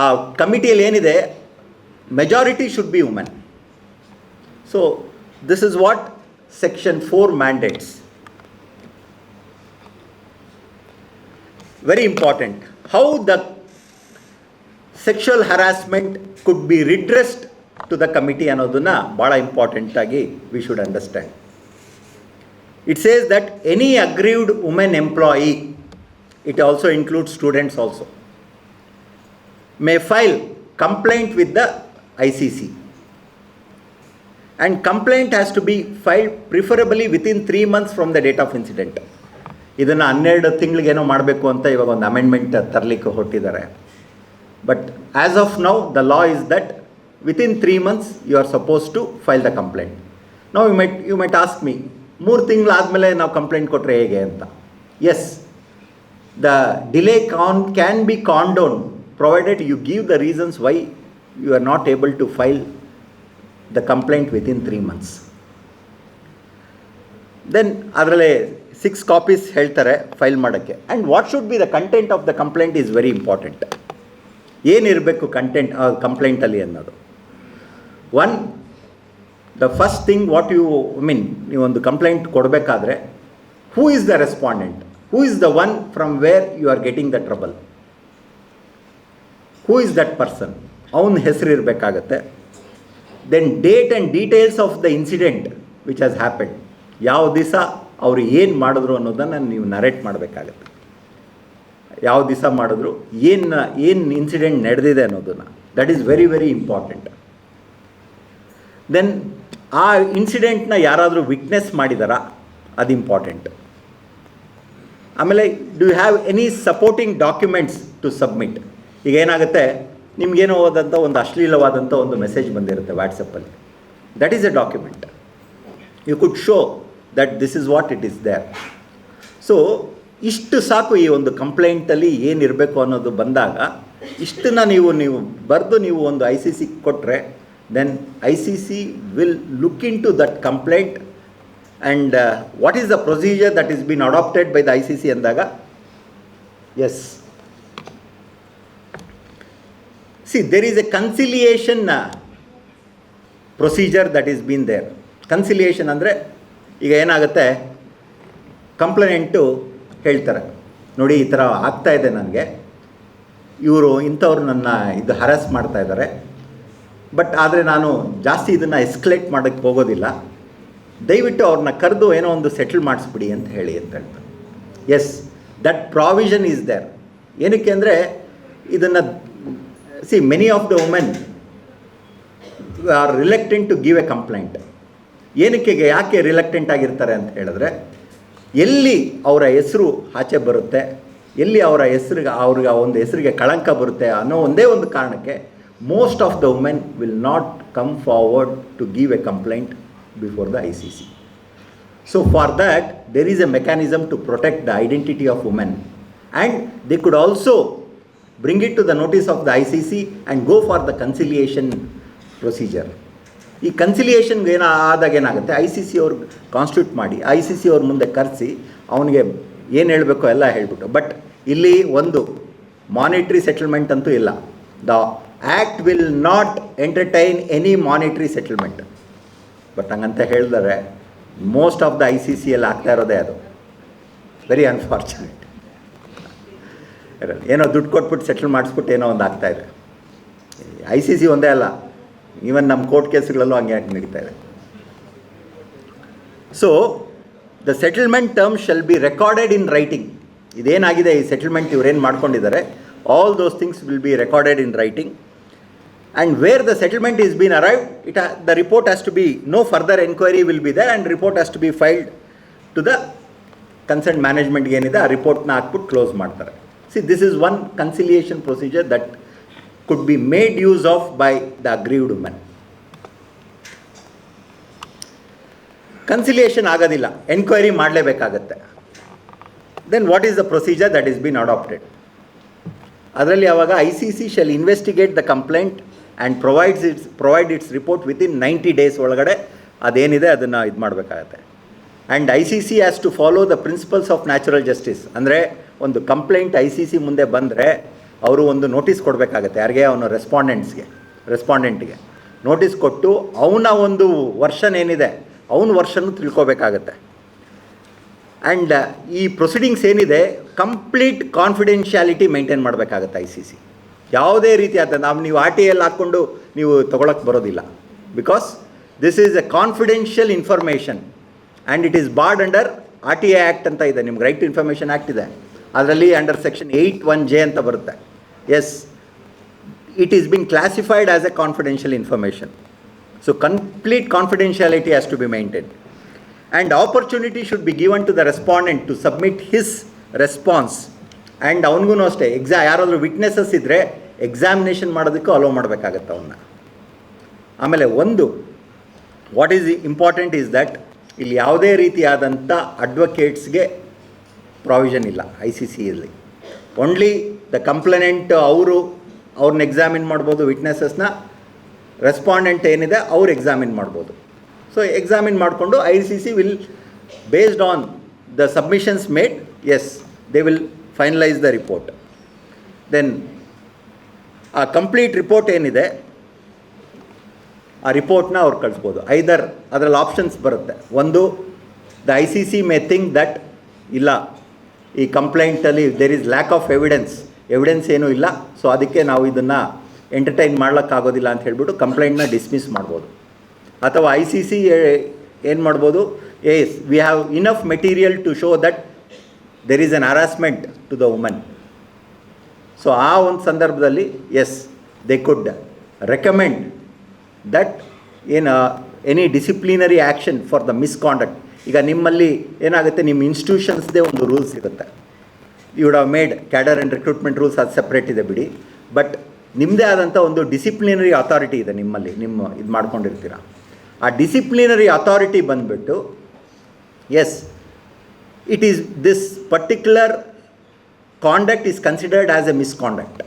ಆ ಕಮಿಟಿಯಲ್ಲಿ ಏನಿದೆ majority should be women. So this is what section 4 mandates. Very important. How the sexual harassment could be redressed to the committee ಅನ್ನೋದನ್ನು ಭಾಳ ಇಂಪಾರ್ಟೆಂಟಾಗಿ we should understand. It says that any aggrieved women employee, it also include students also, may file complaint with the ICC, and complaint has to be filed preferably within 3 months from the date of incident. ಇದನ್ನು 12 ತಿಂಗಳಿಗೇನೋ ಮಾಡಬೇಕು ಅಂತ ಇವಾಗ ಒಂದು amendment ತರಲಿಕ್ಕೆ ಹೊರಟಿದ್ದಾರೆ. But as of now the law is that within 3 months you are suppose to file the complaint. ನಾವು you might ask me, 3 ತಿಂಗಳಾದಮೇಲೆ ನಾವು ಕಂಪ್ಲೇಂಟ್ ಕೊಟ್ಟರೆ ಹೇಗೆ ಅಂತ. Yes, the delay can be condoned provided you give the reasons why you are not able to file the complaint within 3 months. Then ಅದರಲ್ಲೇ 6 copies ಹೇಳ್ತಾರೆ file ಮಾಡೋಕ್ಕೆ. And what should be the content of the complaint is very important. ಏನಿರಬೇಕು content ಕಂಪ್ಲೇಂಟಲ್ಲಿ ಅನ್ನೋದು. One, the first thing what you ನೀವೊಂದು complaint ಕೊಡಬೇಕಾದ್ರೆ, who is the respondent, who is the one from where you are getting the trouble, who is that person, ಅವನ ಹೆಸರು ಇರಬೇಕಾಗತ್ತೆ. Then date and details of the incident which has happened, ಯಾವ ದಿವಸ ಅವರು ಏನು ಮಾಡಿದ್ರು ಅನ್ನೋದನ್ನು ನೀವು ನರೇಟ್ ಮಾಡಬೇಕಾಗತ್ತೆ. ಯಾವ ದಿವಸ ಮಾಡಿದ್ರು, ಏನು ಇನ್ಸಿಡೆಂಟ್ ನಡೆದಿದೆ ಅನ್ನೋದನ್ನು, that is very very important. Then ಆ ಇನ್ಸಿಡೆಂಟ್ನ ಯಾರಾದರೂ ವಿಟ್ನೆಸ್ ಮಾಡಿದಾರಾ, ಅದು ಇಂಪಾರ್ಟೆಂಟ್. ಆಮೇಲೆ do you have any supporting documents to submit. ಈಗ ಏನಾಗುತ್ತೆ, ನಿಮಗೇನೋ ಹೋದಂಥ ಒಂದು ಅಶ್ಲೀಲವಾದಂಥ ಒಂದು ಮೆಸೇಜ್ ಬಂದಿರುತ್ತೆ ವಾಟ್ಸಪ್ಪಲ್ಲಿ, that is a document. You could show that this is what it is there. So ಇಷ್ಟು ಸಾಕು ಈ ಒಂದು ಕಂಪ್ಲೇಂಟಲ್ಲಿ ಏನಿರಬೇಕು ಅನ್ನೋದು ಬಂದಾಗ, ಇಷ್ಟನ್ನು ನೀವು ಬರೆದು ನೀವು ಒಂದು ICC ಕೊಟ್ಟರೆ, then ICC will look into that complaint and what is the procedure that is been adapted by the ICC ಅಂದಾಗ, yes, see there is a conciliation procedure that is been there. Conciliation ಅಂದರೆ, ಈಗ ಏನಾಗುತ್ತೆ, complaint ಹೇಳ್ತಾರೆ, ನೋಡಿ ಈ ಥರ ಆಗ್ತಾಯಿದೆ ನನಗೆ, ಇವರು ಇಂಥವ್ರು ನನ್ನ ಹರಾಸ್ ಮಾಡ್ತಾ ಇದ್ದಾರೆ, ಬಟ್ ಆದರೆ ನಾನು ಜಾಸ್ತಿ ಇದನ್ನು ಎಸ್ಕಲೇಟ್ ಮಾಡೋಕ್ಕೆ ಹೋಗೋದಿಲ್ಲ, ದಯವಿಟ್ಟು ಅವ್ರನ್ನ ಕರೆದು ಏನೋ ಒಂದು ಸೆಟಲ್ ಮಾಡಿಸ್ಬಿಡಿ ಅಂತ ಹೇಳಿ ಅಂತ ಹೇಳ್ತಾರೆ. Yes, that provision is there. ಏನಕ್ಕೆ ಅಂದರೆ, ಇದನ್ನು many of the women are reluctant to give a complaint. ಯಾಕೆ ರಿಲೆಕ್ಟೆಂಟ್ ಆಗಿರ್ತಾರೆ ಅಂತ ಹೇಳಿದ್ರೆ, ಎಲ್ಲಿ ಅವರ ಹೆಸರು ಆಚೆ ಬರುತ್ತೆ, ಎಲ್ಲಿ ಅವ್ರಿಗೆ ಒಂದು ಹೆಸರಿಗೆ ಕಳಂಕ ಬರುತ್ತೆ ಅನ್ನೋ ಒಂದೇ ಒಂದು ಕಾರಣಕ್ಕೆ most of the women will not come forward to give a complaint before the ICC. So for that there is a mechanism to protect the identity of women, and they could also bring it to the notice of the ICC and go for the conciliation procedure. ಈ ಕನ್ಸಿಲಿಯೇಷನ್ಗೆ ಆದಾಗ ಏನಾಗುತ್ತೆ, ICC ಅವ್ರು constitute ಮಾಡಿ ICC ಅವ್ರ ಮುಂದೆ ಕರೆಸಿ ಅವನಿಗೆ ಏನು ಹೇಳಬೇಕೋ ಎಲ್ಲ ಹೇಳಿಬಿಟ್ಟು. ಬಟ್ ಇಲ್ಲಿ ಒಂದು ಮಾನಿಟ್ರಿ ಸೆಟಲ್ಮೆಂಟ್ ಅಂತೂ ಇಲ್ಲ. The act will not entertain any monetary settlement. But ಹಂಗಂತ ಹೇಳಿದರೆ ಮೋಸ್ಟ್ ಆಫ್ ದ ICCಯಲ್ಲಿ ಆಗ್ತಾ ಇರೋದೇ ಅದು. Very unfortunate. ಏನೋ ದುಡ್ಡು ಕೊಟ್ಬಿಟ್ಟು ಸೆಟಲ್ ಮಾಡಿಸ್ಬಿಟ್ಟು ಏನೋ ಒಂದು ಆಗ್ತಾಯಿದೆ. ICC ಒಂದೇ ಅಲ್ಲ, ಈವನ್ ನಮ್ಮ ಕೋರ್ಟ್ ಕೇಸ್ಗಳಲ್ಲೂ ಹಂಗೆ ನಡೀತಾ ಇದೆ. So the settlement terms shall be recorded in writing. ಇದೇನಾಗಿದೆ ಈ ಸೆಟಲ್ಮೆಂಟ್ ಇವರೇನು ಮಾಡ್ಕೊಂಡಿದ್ದಾರೆ, all those things will be recorded in writing. And where the settlement is been arrived, the report has to be, no further enquiry will be there, and report has to be filed to the concern ಮ್ಯಾನೇಜ್ಮೆಂಟ್ಗೆ ಏನಿದೆ ಆ ರಿಪೋರ್ಟ್ನ ಹಾಕ್ಬಿಟ್ಟು close ಮಾಡ್ತಾರೆ. This is one conciliation procedure that could be made use of by the aggrieved woman. Conciliation ಆಗೋದಿಲ್ಲ, enquiry ಮಾಡಲೇಬೇಕಾಗತ್ತೆ. Then what is the procedure that is been adopted? ಅದರಲ್ಲಿ ಆವಾಗ ICC shall investigate the complaint and provide its report within 90 days ಒಳಗಡೆ ಅದೇನಿದೆ ಅದನ್ನು ಇದು ಮಾಡಬೇಕಾಗತ್ತೆ. And ICC has to follow the principles of natural justice. ಅಂದರೆ ಒಂದು complaint ICC ಮುಂದೆ ಬಂದರೆ ಅವರು ಒಂದು ನೋಟಿಸ್ ಕೊಡಬೇಕಾಗತ್ತೆ. ಯಾರಿಗೆ? ಅವನು ರೆಸ್ಪಾಂಡೆಂಟ್ಗೆ ನೋಟಿಸ್ ಕೊಟ್ಟು ಅವನ ಒಂದು ವರ್ಷನ್ ಏನಿದೆ ಅವನ ವರ್ಷನೂ ತಿಳ್ಕೊಬೇಕಾಗತ್ತೆ. ಆ್ಯಂಡ್ ಈ ಪ್ರೊಸೀಡಿಂಗ್ಸ್ ಏನಿದೆ ಕಂಪ್ಲೀಟ್ ಕಾನ್ಫಿಡೆನ್ಷಿಯಾಲಿಟಿ ಮೇಂಟೈನ್ ಮಾಡಬೇಕಾಗತ್ತೆ ICC. ಯಾವುದೇ ರೀತಿಯಾದ ನೀವು RTI ಹಾಕ್ಕೊಂಡು ನೀವು ತೊಗೊಳಕ್ಕೆ ಬರೋದಿಲ್ಲ. Because this is A confidential information and it is border under RTI act ಅಂತ ಇದೆ, ನಿಮ್ಗೆ ರೈಟ್ ಟು ಇನ್ಫಾರ್ಮೇಷನ್ ಆ್ಯಕ್ಟ್ ಇದೆ, ಅದರಲ್ಲಿ ಅಂಡರ್ ಸೆಕ್ಷನ್ 8(1)J ಅಂತ ಬರುತ್ತೆ. Yes, it is been classified as a confidential information. So complete confidentiality has to be maintained. And opportunity should be given to the respondent to submit his response. And ಅವನಿಗೂ ಅಷ್ಟೇ ಯಾರಾದರೂ witnesses ಇದ್ದರೆ examination ಮಾಡೋದಕ್ಕೂ hello ಮಾಡಬೇಕಾಗತ್ತೆ ಅವನ್ನ. ಆಮೇಲೆ what is important is that ಇಲ್ಲಿ ಯಾವುದೇ ರೀತಿಯಾದಂಥ ಅಡ್ವೊಕೇಟ್ಸ್ಗೆ ಪ್ರಾವಿಷನ್ ಇಲ್ಲ ICCಯಲ್ಲಿ. ಓನ್ಲಿ ದ ಕಂಪ್ಲೇನೆಂಟ್ ಅವ್ರನ್ನ ಎಕ್ಸಾಮಿನ್ ಮಾಡ್ಬೋದು, ವಿಟ್ನೆಸಸ್ನ. ರೆಸ್ಪಾಂಡೆಂಟ್ ಏನಿದೆ ಅವ್ರು ಎಕ್ಸಾಮಿನ್ ಮಾಡ್ಬೋದು. ಸೊ ಎಕ್ಸಾಮಿನ್ ಮಾಡಿಕೊಂಡು ICC will based on the submissions made, yes, they will finalize the report. Then ಆ ಕಂಪ್ಲೀಟ್ ರಿಪೋರ್ಟ್ ಏನಿದೆ ಆ ರಿಪೋರ್ಟ್ನ ಅವ್ರು ಕಳಿಸ್ಬೋದು. ಐದರ್ ಅದರಲ್ಲಿ ಆಪ್ಷನ್ಸ್ ಬರುತ್ತೆ. ಒಂದು, the I C C may think that ಇಲ್ಲ, ಈ ಕಂಪ್ಲೇಂಟಲ್ಲಿ there is lack of evidence ಏನೂ ಇಲ್ಲ, ಸೊ ಅದಕ್ಕೆ ನಾವು ಇದನ್ನು ಎಂಟರ್ಟೈನ್ ಮಾಡ್ಲಿಕ್ಕಾಗೋದಿಲ್ಲ ಅಂತ ಹೇಳ್ಬಿಟ್ಟು ಕಂಪ್ಲೇಂಟ್ನ ಡಿಸ್ಮಿಸ್ ಮಾಡ್ಬೋದು. ಅಥವಾ ಐ ಸಿ ಸಿ ಏನು ಮಾಡ್ಬೋದು, yes we have enough material to show that there is an harassment to the woman. So ಆ ಒಂದು ಸಂದರ್ಭದಲ್ಲಿ yes they could recommend that any disciplinary action for the misconduct. ಈಗ ನಿಮ್ಮಲ್ಲಿ ಏನಾಗುತ್ತೆ, ನಿಮ್ಮ ಇನ್ಸ್ಟಿಟ್ಯೂಷನ್ಸ್ದೇ ಒಂದು ರೂಲ್ಸ್ ಇರುತ್ತೆ. You would have made cadre and recruitment rules, ಅದು ಸಪ್ರೇಟ್ ಇದೆ ಬಿಡಿ. ಬಟ್ ನಿಮ್ಮದೇ ಆದಂಥ ಒಂದು ಡಿಸಿಪ್ಲಿನರಿ ಅಥಾರಿಟಿ ಇದೆ ನಿಮ್ಮಲ್ಲಿ, ಇದು ಮಾಡ್ಕೊಂಡಿರ್ತೀರ. ಆ ಡಿಸಿಪ್ಲಿನರಿ ಅಥಾರಿಟಿ ಬಂದುಬಿಟ್ಟು yes it is this particular conduct is considered as a misconduct,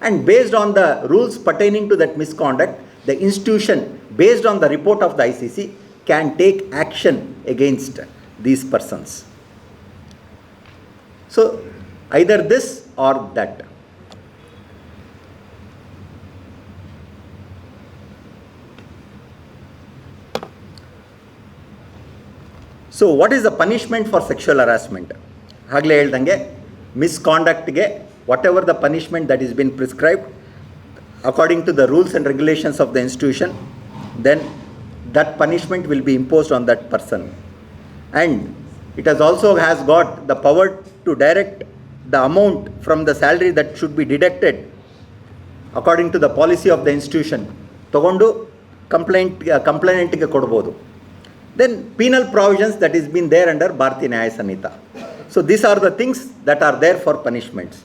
and based on the rules pertaining to that misconduct, the institution, based on the report of the ICC, can take action against these persons. So either this or that. So what is the punishment for sexual harassment? ಆಗಲೇ ಹೇಳ್ದಂಗೆ ಮಿಸ್ಕಾಂಡಕ್ಟ್ಗೆ whatever the punishment that is been prescribed according to the rules and regulations of the institution, then that punishment will be imposed on that person. And it has also has got the power to direct the amount from the salary that should be deducted according to the policy of the institution. ತಗೊಂಡು ಕಂಪ್ಲೇಂಟ್ಗೆ ಕೊಡ್ಬೋದು. Then penal provisions that is been there under Bharati Nyaya Sanhita. So these are the things that are there for punishments.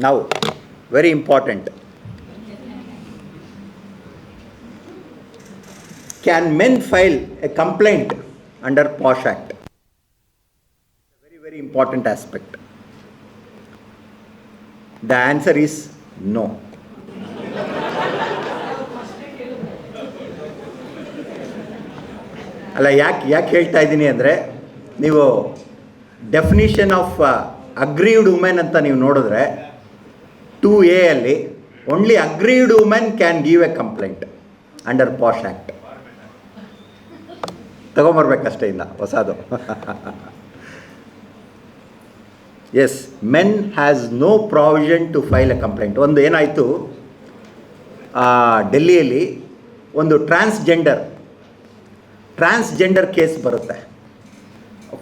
Now, very important. Can men file a complaint under POSH Act? Very, very important aspect. The answer is no. ಅಲ್ಲ, ಯಾಕೆ ಹೇಳ್ತಾ ಇದ್ದೀನಿ ಅಂದರೆ, ನೀವು definition of aggrieved women ಅಂತ ನೀವು ನೋಡಿದ್ರೆ 2A ಅಲ್ಲಿ only aggrieved women can give a complaint under POSH act. ತಗೊಂಬರ್ಬೇಕಷ್ಟೇ, ಇಲ್ಲ ಹೊಸದು. Yes, men has no provision to file a complaint. ಒಂದು ಏನಾಯಿತು, ಡೆಲ್ಲಿಯಲ್ಲಿ ಒಂದು ಟ್ರಾನ್ಸ್ಜೆಂಡರ್ ಕೇಸ್ ಬರುತ್ತೆ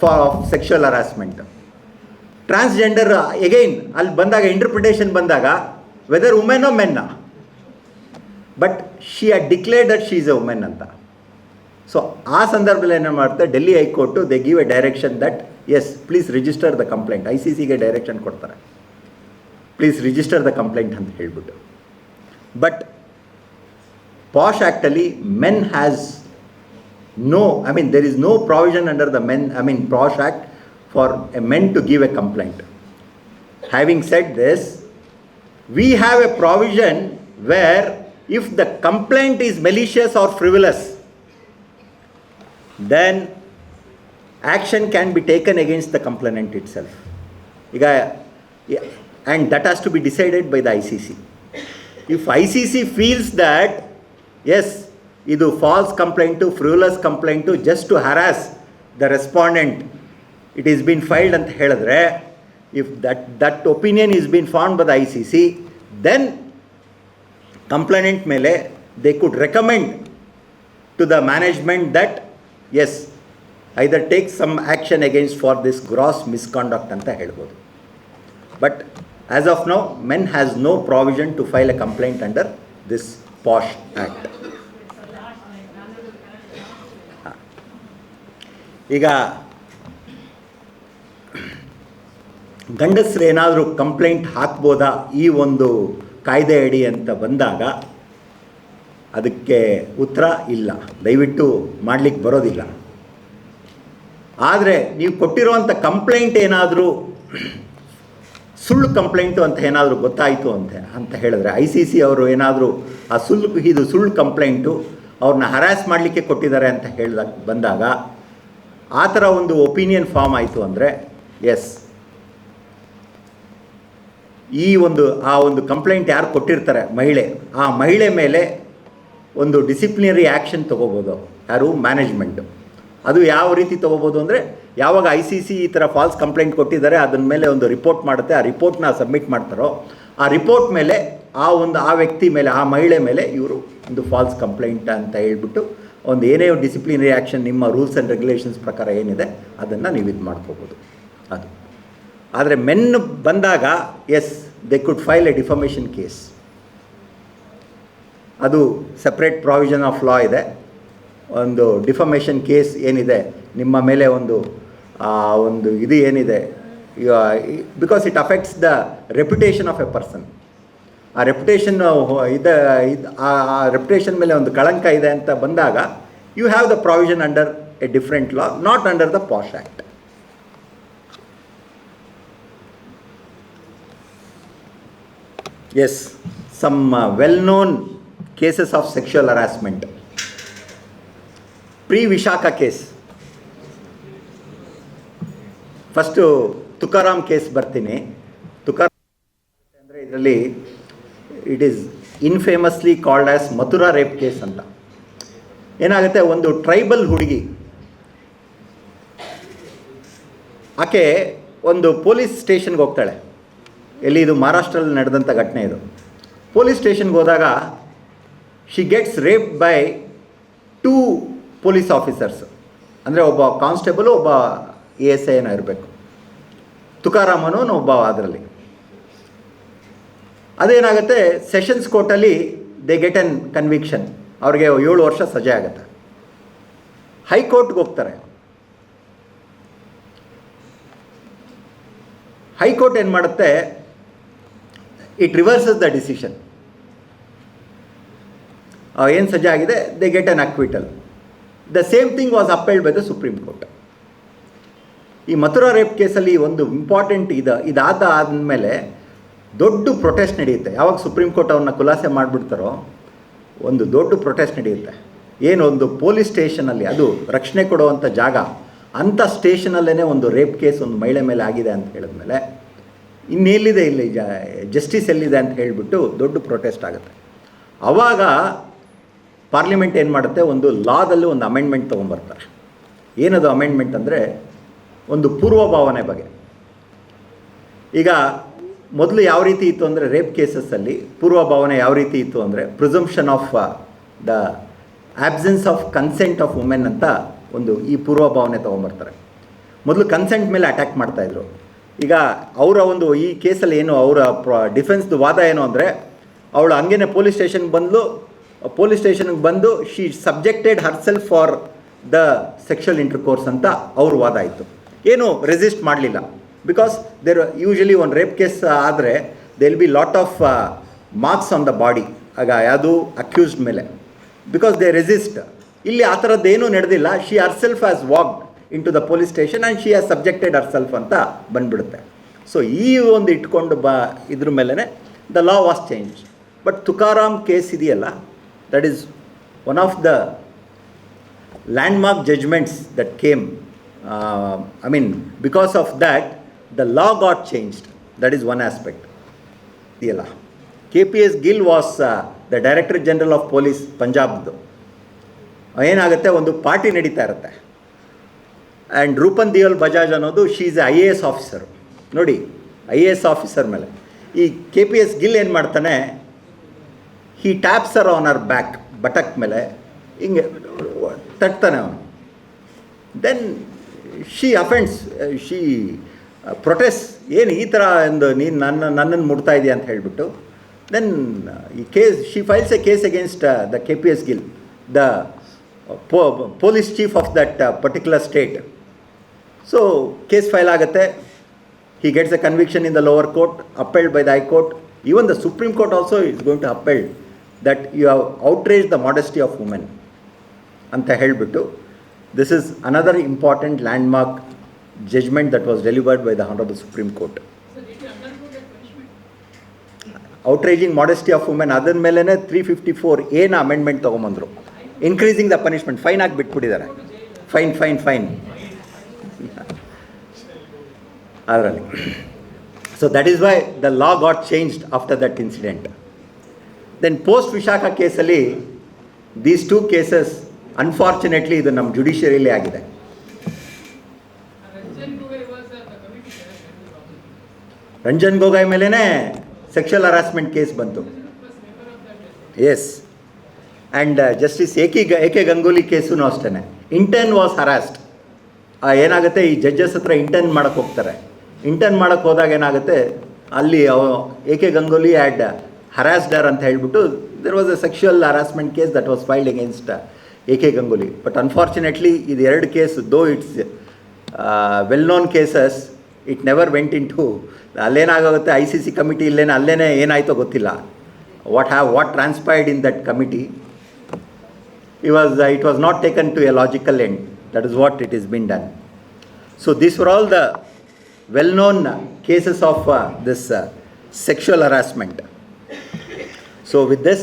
for sexual harassment. Transgender again ಅಲ್ಲಿ ಬಂದಾಗ ಇಂಟರ್ಪ್ರಿಟೇಷನ್ ಬಂದಾಗ ವೆದರ್ ವುಮೆನ್ ಮೆನ್ನ, but she had declared that she is a women ಅಂತ. ಸೊ ಆ ಸಂದರ್ಭದಲ್ಲಿ ಏನು ಮಾಡುತ್ತೆ, Delhi high court they give a direction that yes please register the complaint. I C ಸಿಗೆ ಡೈರೆಕ್ಷನ್ ಕೊಡ್ತಾರೆ, ಪ್ಲೀಸ್ ರಿಜಿಸ್ಟರ್ ದ ಕಂಪ್ಲೇಂಟ್ ಅಂತ ಹೇಳ್ಬಿಟ್ಟು. ಬಟ್ ಪಾಶ್ ಆ್ಯಕ್ಟಲ್ಲಿ men has no, I mean there is no provision under the POSH Act for a men to give a complaint. Having said this, we have a provision where if the complaint is malicious or frivolous, then action can be taken against the complainant itself. And that has to be decided by the ICC. If ICC feels that yes, ಇದು false complaint, frivolous complaint, just to harass the respondent, it is been filed ಅಂತ ಹೇಳಿದ್ರೆ, if that opinion is been found by the ICC, then complaint ಮೇಲೆ they could recommend to the management that yes either take some action against for this gross misconduct ಅಂತ ಹೇಳ್ಬೋದು. But as of now men has no provision to file a complaint under this POSH act. ಈಗ ಗಂಡಸರು ಏನಾದರೂ complaint ಹಾಕ್ಬೋದಾ ಈ ಒಂದು ಕಾಯ್ದೆ ಅಡಿ ಅಂತ ಬಂದಾಗ ಅದಕ್ಕೆ ಉತ್ತರ ಇಲ್ಲ, ದಯವಿಟ್ಟು ಮಾಡಲಿಕ್ಕೆ ಬರೋದಿಲ್ಲ. ಆದರೆ ನೀವು ಕೊಟ್ಟಿರುವಂಥ ಕಂಪ್ಲೇಂಟ್ ಏನಾದರೂ ಸುಳ್ಳು ಕಂಪ್ಲೇಂಟು ಅಂತ ಏನಾದರೂ ಗೊತ್ತಾಯಿತು ಅಂತ ಹೇಳಿದ್ರೆ, ICC ಅವರು ಏನಾದರೂ ಆ ಸುಳ್ಳು ಕಂಪ್ಲೇಂಟು ಅವ್ರನ್ನ ಹರಾಸ್ ಮಾಡಲಿಕ್ಕೆ ಕೊಟ್ಟಿದ್ದಾರೆ ಅಂತ ಬಂದಾಗ ಆ ಥರ ಒಂದು ಒಪಿನಿಯನ್ ಫಾರ್ಮ್ ಆಯಿತು ಅಂದರೆ ಎಸ್, ಈ ಆ ಒಂದು ಕಂಪ್ಲೇಂಟ್ ಯಾರು ಕೊಟ್ಟಿರ್ತಾರೆ ಮಹಿಳೆ, ಆ ಮಹಿಳೆ ಮೇಲೆ ಒಂದು ಡಿಸಿಪ್ಲಿನರಿ ಆ್ಯಕ್ಷನ್ ತೊಗೋಬೋದು ಯಾರು, ಮ್ಯಾನೇಜ್ಮೆಂಟು. ಅದು ಯಾವ ರೀತಿ ತೊಗೋಬೋದು ಅಂದರೆ, ಯಾವಾಗ ICC ಈ ಥರ ಫಾಲ್ಸ್ ಕಂಪ್ಲೇಂಟ್ ಕೊಟ್ಟಿದ್ದಾರೆ ಅದನ್ನ ಮೇಲೆ ಒಂದು ರಿಪೋರ್ಟ್ ಮಾಡುತ್ತೆ, ಆ ರಿಪೋರ್ಟ್ನ ಸಬ್ಮಿಟ್ ಮಾಡ್ತಾರೋ, ಆ ರಿಪೋರ್ಟ್ ಮೇಲೆ ಆ ವ್ಯಕ್ತಿ ಮೇಲೆ, ಆ ಮಹಿಳೆ ಮೇಲೆ ಇವರು ಒಂದು ಫಾಲ್ಸ್ ಕಂಪ್ಲೇಂಟ್ ಅಂತ ಹೇಳ್ಬಿಟ್ಟು ಒಂದು ಏನೇ ಡಿಸಿಪ್ಲಿನರಿ ಆ್ಯಕ್ಷನ್ ನಿಮ್ಮ ರೂಲ್ಸ್ ಆ್ಯಂಡ್ ರೆಗ್ಯುಲೇಷನ್ಸ್ ಪ್ರಕಾರ ಏನಿದೆ ಅದನ್ನು ನೀವು ಇದು ಮಾಡ್ಕೋಬೋದು. ಅದು ಆದರೆ ಮೆನ್ ಬಂದಾಗ yes, they could file a defamation case. ಅದು ಸಪ್ರೇಟ್ ಪ್ರಾವಿಷನ್ ಆಫ್ ಲಾ ಇದೆ. ಒಂದು ಡಿಫಮೇಷನ್ ಕೇಸ್ ಏನಿದೆ ನಿಮ್ಮ ಮೇಲೆ ಒಂದು ಇದು ಏನಿದೆ, because it affects the reputation of a person. ಆ ರೆಪ್ಯುಟೇಷನ್ ಆ ರೆಪ್ಯುಟೇಷನ್ ಮೇಲೆ ಒಂದು ಕಳಂಕ ಇದೆ ಅಂತ ಬಂದಾಗ you have the provision under a different law, not under the POSH act. Yes, some well known cases of sexual harassment. Vishakha case, first Tukaram case ಬರ್ತೀನಿ. ತುಕಾರಾಮ್ ಅಂದರೆ ಇದರಲ್ಲಿ it is infamously called as Mathura rape case ಅಂತ. ಏನಾಗುತ್ತೆ, ಒಂದು tribal ಹುಡುಗಿ, ಆಕೆ ಒಂದು police ಸ್ಟೇಷನ್ಗೆ ಹೋಗ್ತಾಳೆ. ಎಲ್ಲಿ, ಇದು ಮಹಾರಾಷ್ಟ್ರಲ್ಲಿ ನಡೆದಂಥ ಘಟನೆ ಇದು. ಪೊಲೀಸ್ ಸ್ಟೇಷನ್ಗೆ ಹೋದಾಗ she gets rape by 2 police officers. ಅಂದರೆ ಒಬ್ಬ ಕಾನ್ಸ್ಟೇಬಲು, ಒಬ್ಬ ASI ಏನೋ ಇರಬೇಕು, ತುಕಾರಾಮನು ಒಬ್ಬ ಅದರಲ್ಲಿ. ಅದೇನಾಗುತ್ತೆ, ಸೆಷನ್ಸ್ ಕೋರ್ಟಲ್ಲಿ ದೇ ಗೆಟ್ ಎನ್ ಕನ್ವಿಕ್ಷನ್, ಅವ್ರಿಗೆ 7 ವರ್ಷ ಸಜೆ ಆಗುತ್ತೆ. ಹೈಕೋರ್ಟ್ಗೆ ಹೋಗ್ತಾರೆ. ಹೈಕೋರ್ಟ್ ಏನು ಮಾಡುತ್ತೆ, ಇಟ್ ರಿವರ್ಸಸ್ ದ ಡಿಸಿಷನ್. ಏನು ಸಜೆ ಆಗಿದೆ, they get N acquittal. The same thing was ಅಪೆಲ್ಡ್ by the supreme court. ಈ ಮಥುರಾ ರೇಪ್ ಕೇಸಲ್ಲಿ ಒಂದು ಇಂಪಾರ್ಟೆಂಟ್ ಆದಮೇಲೆ ದೊಡ್ಡ ಪ್ರೊಟೆಸ್ಟ್ ನಡೆಯುತ್ತೆ. ಯಾವಾಗ ಸುಪ್ರೀಂ ಕೋರ್ಟ್ ಅವ್ರನ್ನ ಖುಲಾಸೆ ಮಾಡಿಬಿಡ್ತಾರೋ ಒಂದು ದೊಡ್ಡ ಪ್ರೊಟೆಸ್ಟ್ ನಡೆಯುತ್ತೆ. ಏನು, ಒಂದು ಪೊಲೀಸ್ ಸ್ಟೇಷನಲ್ಲಿ, ಅದು ರಕ್ಷಣೆ ಕೊಡುವಂಥ ಜಾಗ, ಅಂಥ ಸ್ಟೇಷನಲ್ಲೇ ಒಂದು ರೇಪ್ ಕೇಸ್ ಒಂದು ಮಹಿಳೆ ಮೇಲೆ ಆಗಿದೆ ಅಂತ ಹೇಳಿದ್ಮೇಲೆ ಇನ್ನೆಲ್ಲಿದೆ ಇಲ್ಲಿ ಜಸ್ಟಿಸ್ ಎಲ್ಲಿದೆ ಅಂತ ಹೇಳಿಬಿಟ್ಟು ದೊಡ್ಡ ಪ್ರೊಟೆಸ್ಟ್ ಆಗುತ್ತೆ. ಆವಾಗ ಪಾರ್ಲಿಮೆಂಟ್ ಏನು ಮಾಡುತ್ತೆ, ಒಂದು ಲಾದಲ್ಲಿ ಒಂದು ಅಮೆಂಡ್ಮೆಂಟ್ ತೊಗೊಂಬರ್ತಾರೆ. ಏನದು ಅಮೆಂಡ್ಮೆಂಟ್ ಅಂದರೆ, ಒಂದು ಪೂರ್ವಭಾವನೆ ಬಗ್ಗೆ. ಈಗ ಮೊದಲು ಯಾವ ರೀತಿ ಇತ್ತು ಅಂದರೆ, ರೇಪ್ ಕೇಸಸ್ಸಲ್ಲಿ ಪೂರ್ವಭಾವನೆ ಯಾವ ರೀತಿ ಇತ್ತು ಅಂದರೆ, presumption of the absence of consent of women ಅಂತ ಒಂದು ಈ ಪೂರ್ವಭಾವನೆ ತೊಗೊಂಬರ್ತಾರೆ. ಮೊದಲು ಕನ್ಸೆಂಟ್ ಮೇಲೆ ಅಟ್ಯಾಕ್ ಮಾಡ್ತಾಯಿದ್ರು. ಈಗ ಅವರ ಒಂದು ಈ ಕೇಸಲ್ಲಿ ಏನು ಅವರ ಡಿಫೆನ್ಸ್ದು ವಾದ ಏನು ಅಂದರೆ, ಅವಳು ಹಂಗೇನೆ ಪೊಲೀಸ್ ಸ್ಟೇಷನ್ಗೆ ಬಂದು she subjected herself for the sexual intercourse ಅಂತ ಅವ್ರ ವಾದ ಆಯಿತು. ಏನು ರೆಸಿಸ್ಟ್ ಮಾಡಲಿಲ್ಲ. ಬಿಕಾಸ್ ದೇರ್ ಯೂಶಲಿ ಒಂದು ರೇಪ್ ಕೇಸ್ ಆದರೆ they will B lot of marks on the body, ಆಗ ಯಾವುದು ಅಕ್ಯೂಸ್ಡ್ ಮೇಲೆ, ಬಿಕಾಸ್ ದೇ ರೆಸಿಸ್ಟ್. ಇಲ್ಲಿ ಆ ಥರದ್ದೇನೂ ನಡೆದಿಲ್ಲ. She herself has walked in to the police station and she has subjected herself ಅಂತ ಬಂದುಬಿಡುತ್ತೆ. ಸೊ ಈ ಒಂದು ಇಟ್ಕೊಂಡು ಇದ್ರ ಮೇಲೇ the law was change. But Tukaram case ಇದೆಯಲ್ಲ, that is one of the landmark judgments that came. Because of that, the law got changed. That is one aspect. KPS Gill was the Director General of Police, Punjabdu. ಏನಾಗುತ್ತೆ, ಒಂದು party ನಡೀತಾ ಇರುತ್ತೆ. And ರೂಪನ್ Deol Bajaj ಅನ್ನೋದು, she is a IAS officer. ನೋಡಿ, IAS officer ಮೇಲೆ ಈ KPS Gill ಏನು ಮಾಡ್ತಾನೆ, he taps her on her back, buttock ಮೇಲೆ ಹಿಂಗೆ ತಟ್ತಾನೆ ಅವನು. Then she offends, she protest, ಏನು ಈ ಥರ ಒಂದು ನೀನು ನನ್ನನ್ನು ಮುಡ್ತಾ ಇದೆಯಾ ಅಂತ ಹೇಳಿಬಿಟ್ಟು. ದೆನ್ ಈ case, she files a case against the KPS Gill, the police chief of that particular state. So case file ಆಗುತ್ತೆ. He gets a conviction in the lower court, upheld by the high court. Even the supreme court also is going to upheld that you have outrage the modesty of women ಅಂತ ಹೇಳಿಬಿಟ್ಟು. This is another important landmark judgment that was delivered by the honourable supreme court. Outraging modesty of women, ಅದ್ರ ಮೇಲೇ 354A amendment ತೊಗೊಂಬಂದರು. Increasing the punishment, fine ಆಗಿ ಬಿಟ್ಬಿಟ್ಟಿದ್ದಾರೆ. Fine ಅದರಲ್ಲಿ. So that is why the law got changed after that incident. Then post Vishaka ಕೇಸಲ್ಲಿ these two cases unfortunately ಇದು ನಮ್ಮ ಜುಡಿಷಿಯರಿಯಲ್ಲಿ ಆಗಿದೆ. ರಂಜನ್ ಗೊಗೊಯ್ ಮೇಲೇ ಸೆಕ್ಷುವಲ್ ಹರಾಸ್ಮೆಂಟ್ ಕೇಸ್ ಬಂತು. Yes, and justice A K Ganguly ಕೇಸೂ ಅಷ್ಟೇ. Intern was harassed. ಏನಾಗುತ್ತೆ, ಈ ಜಡ್ಜಸ್ ಹತ್ರ ಇಂಟರ್ನ್ ಮಾಡೋಕ್ಕೆ ಹೋಗ್ತಾರೆ. ಇಂಟರ್ನ್ ಮಾಡೋಕ್ಕೆ ಹೋದಾಗ ಏನಾಗುತ್ತೆ, ಅಲ್ಲಿ A K Ganguly had harassed her ಅಂತ ಹೇಳ್ಬಿಟ್ಟು there was a sexual harassment case that was filed against A K Ganguly. But unfortunately ಇದು ಎರಡು case, though it's well known cases, it never went in to, ಅಲ್ಲೇನಾಗುತ್ತೆ ಐ ಸಿ ಸಿ ಕಮಿಟಿ ಅಲ್ಲೇನೇ ಏನಾಯಿತೋ ಗೊತ್ತಿಲ್ಲ. What transpired in that committee, it was not taken to a logical end. That is what it has been done. So these were all the well-known cases of this sexual harassment. So with this,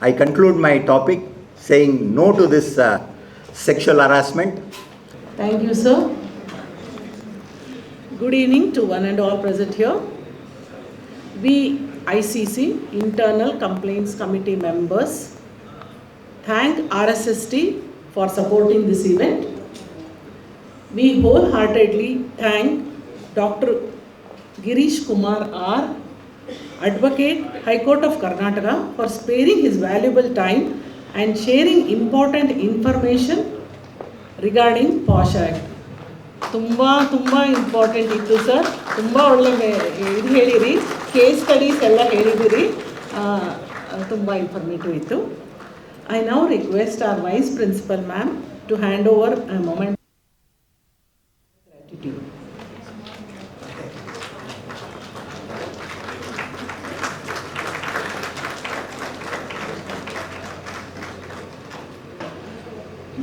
I conclude my topic saying no to this sexual harassment. Thank you, sir. Good evening to one and all present here. We ICC Internal Complaints Committee members thank RSST for supporting this event. We wholeheartedly thank Dr. Girish Kumar R, Advocate, High Court of Karnataka, for sparing his valuable time and sharing important information regarding POSH Act. ತುಂಬ important ಇತ್ತು sir. ತುಂಬ ಒಳ್ಳೆ ಇದು ಹೇಳಿರಿ, case studies ಎಲ್ಲ ಹೇಳಿದಿರಿ, ತುಂಬ informative ಇತ್ತು. I now request our vice principal ma'am to hand over a moment gratitude.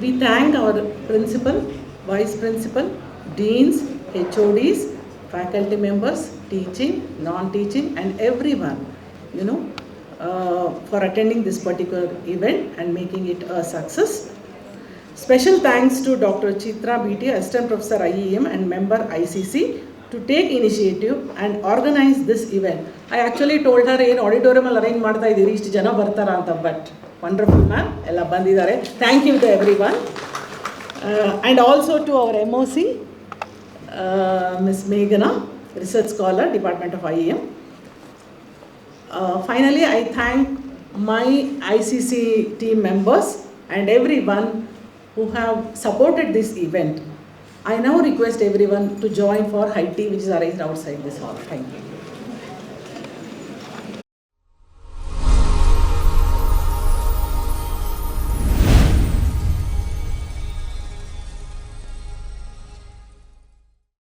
We thank our principal, vice principal, deans, HODs, faculty members, teaching, non-teaching, and everyone, for attending this particular event and making it a success. Special thanks to Dr. Chitra BT, Assistant Professor IEM and member ICC, to take initiative and organize this event. I actually told her ಏನು ಆಡಿಟೋರಿಯಮಲ್ಲಿ arrange ಮಾಡ್ತಾ ಇದ್ದೀರಿ, ಇಷ್ಟು ಜನ ಬರ್ತಾರ ಅಂತ, but wonderful ma'am, ಎಲ್ಲ ಬಂದಿದ್ದಾರೆ. Thank you to everyone. And also to our MOC, Ms. Meghana, Research Scholar, Department of IEM. Finally, I thank my ICC team members and everyone who have supported this event. I now request everyone to join for high tea which is arranged outside this hall. Thank you.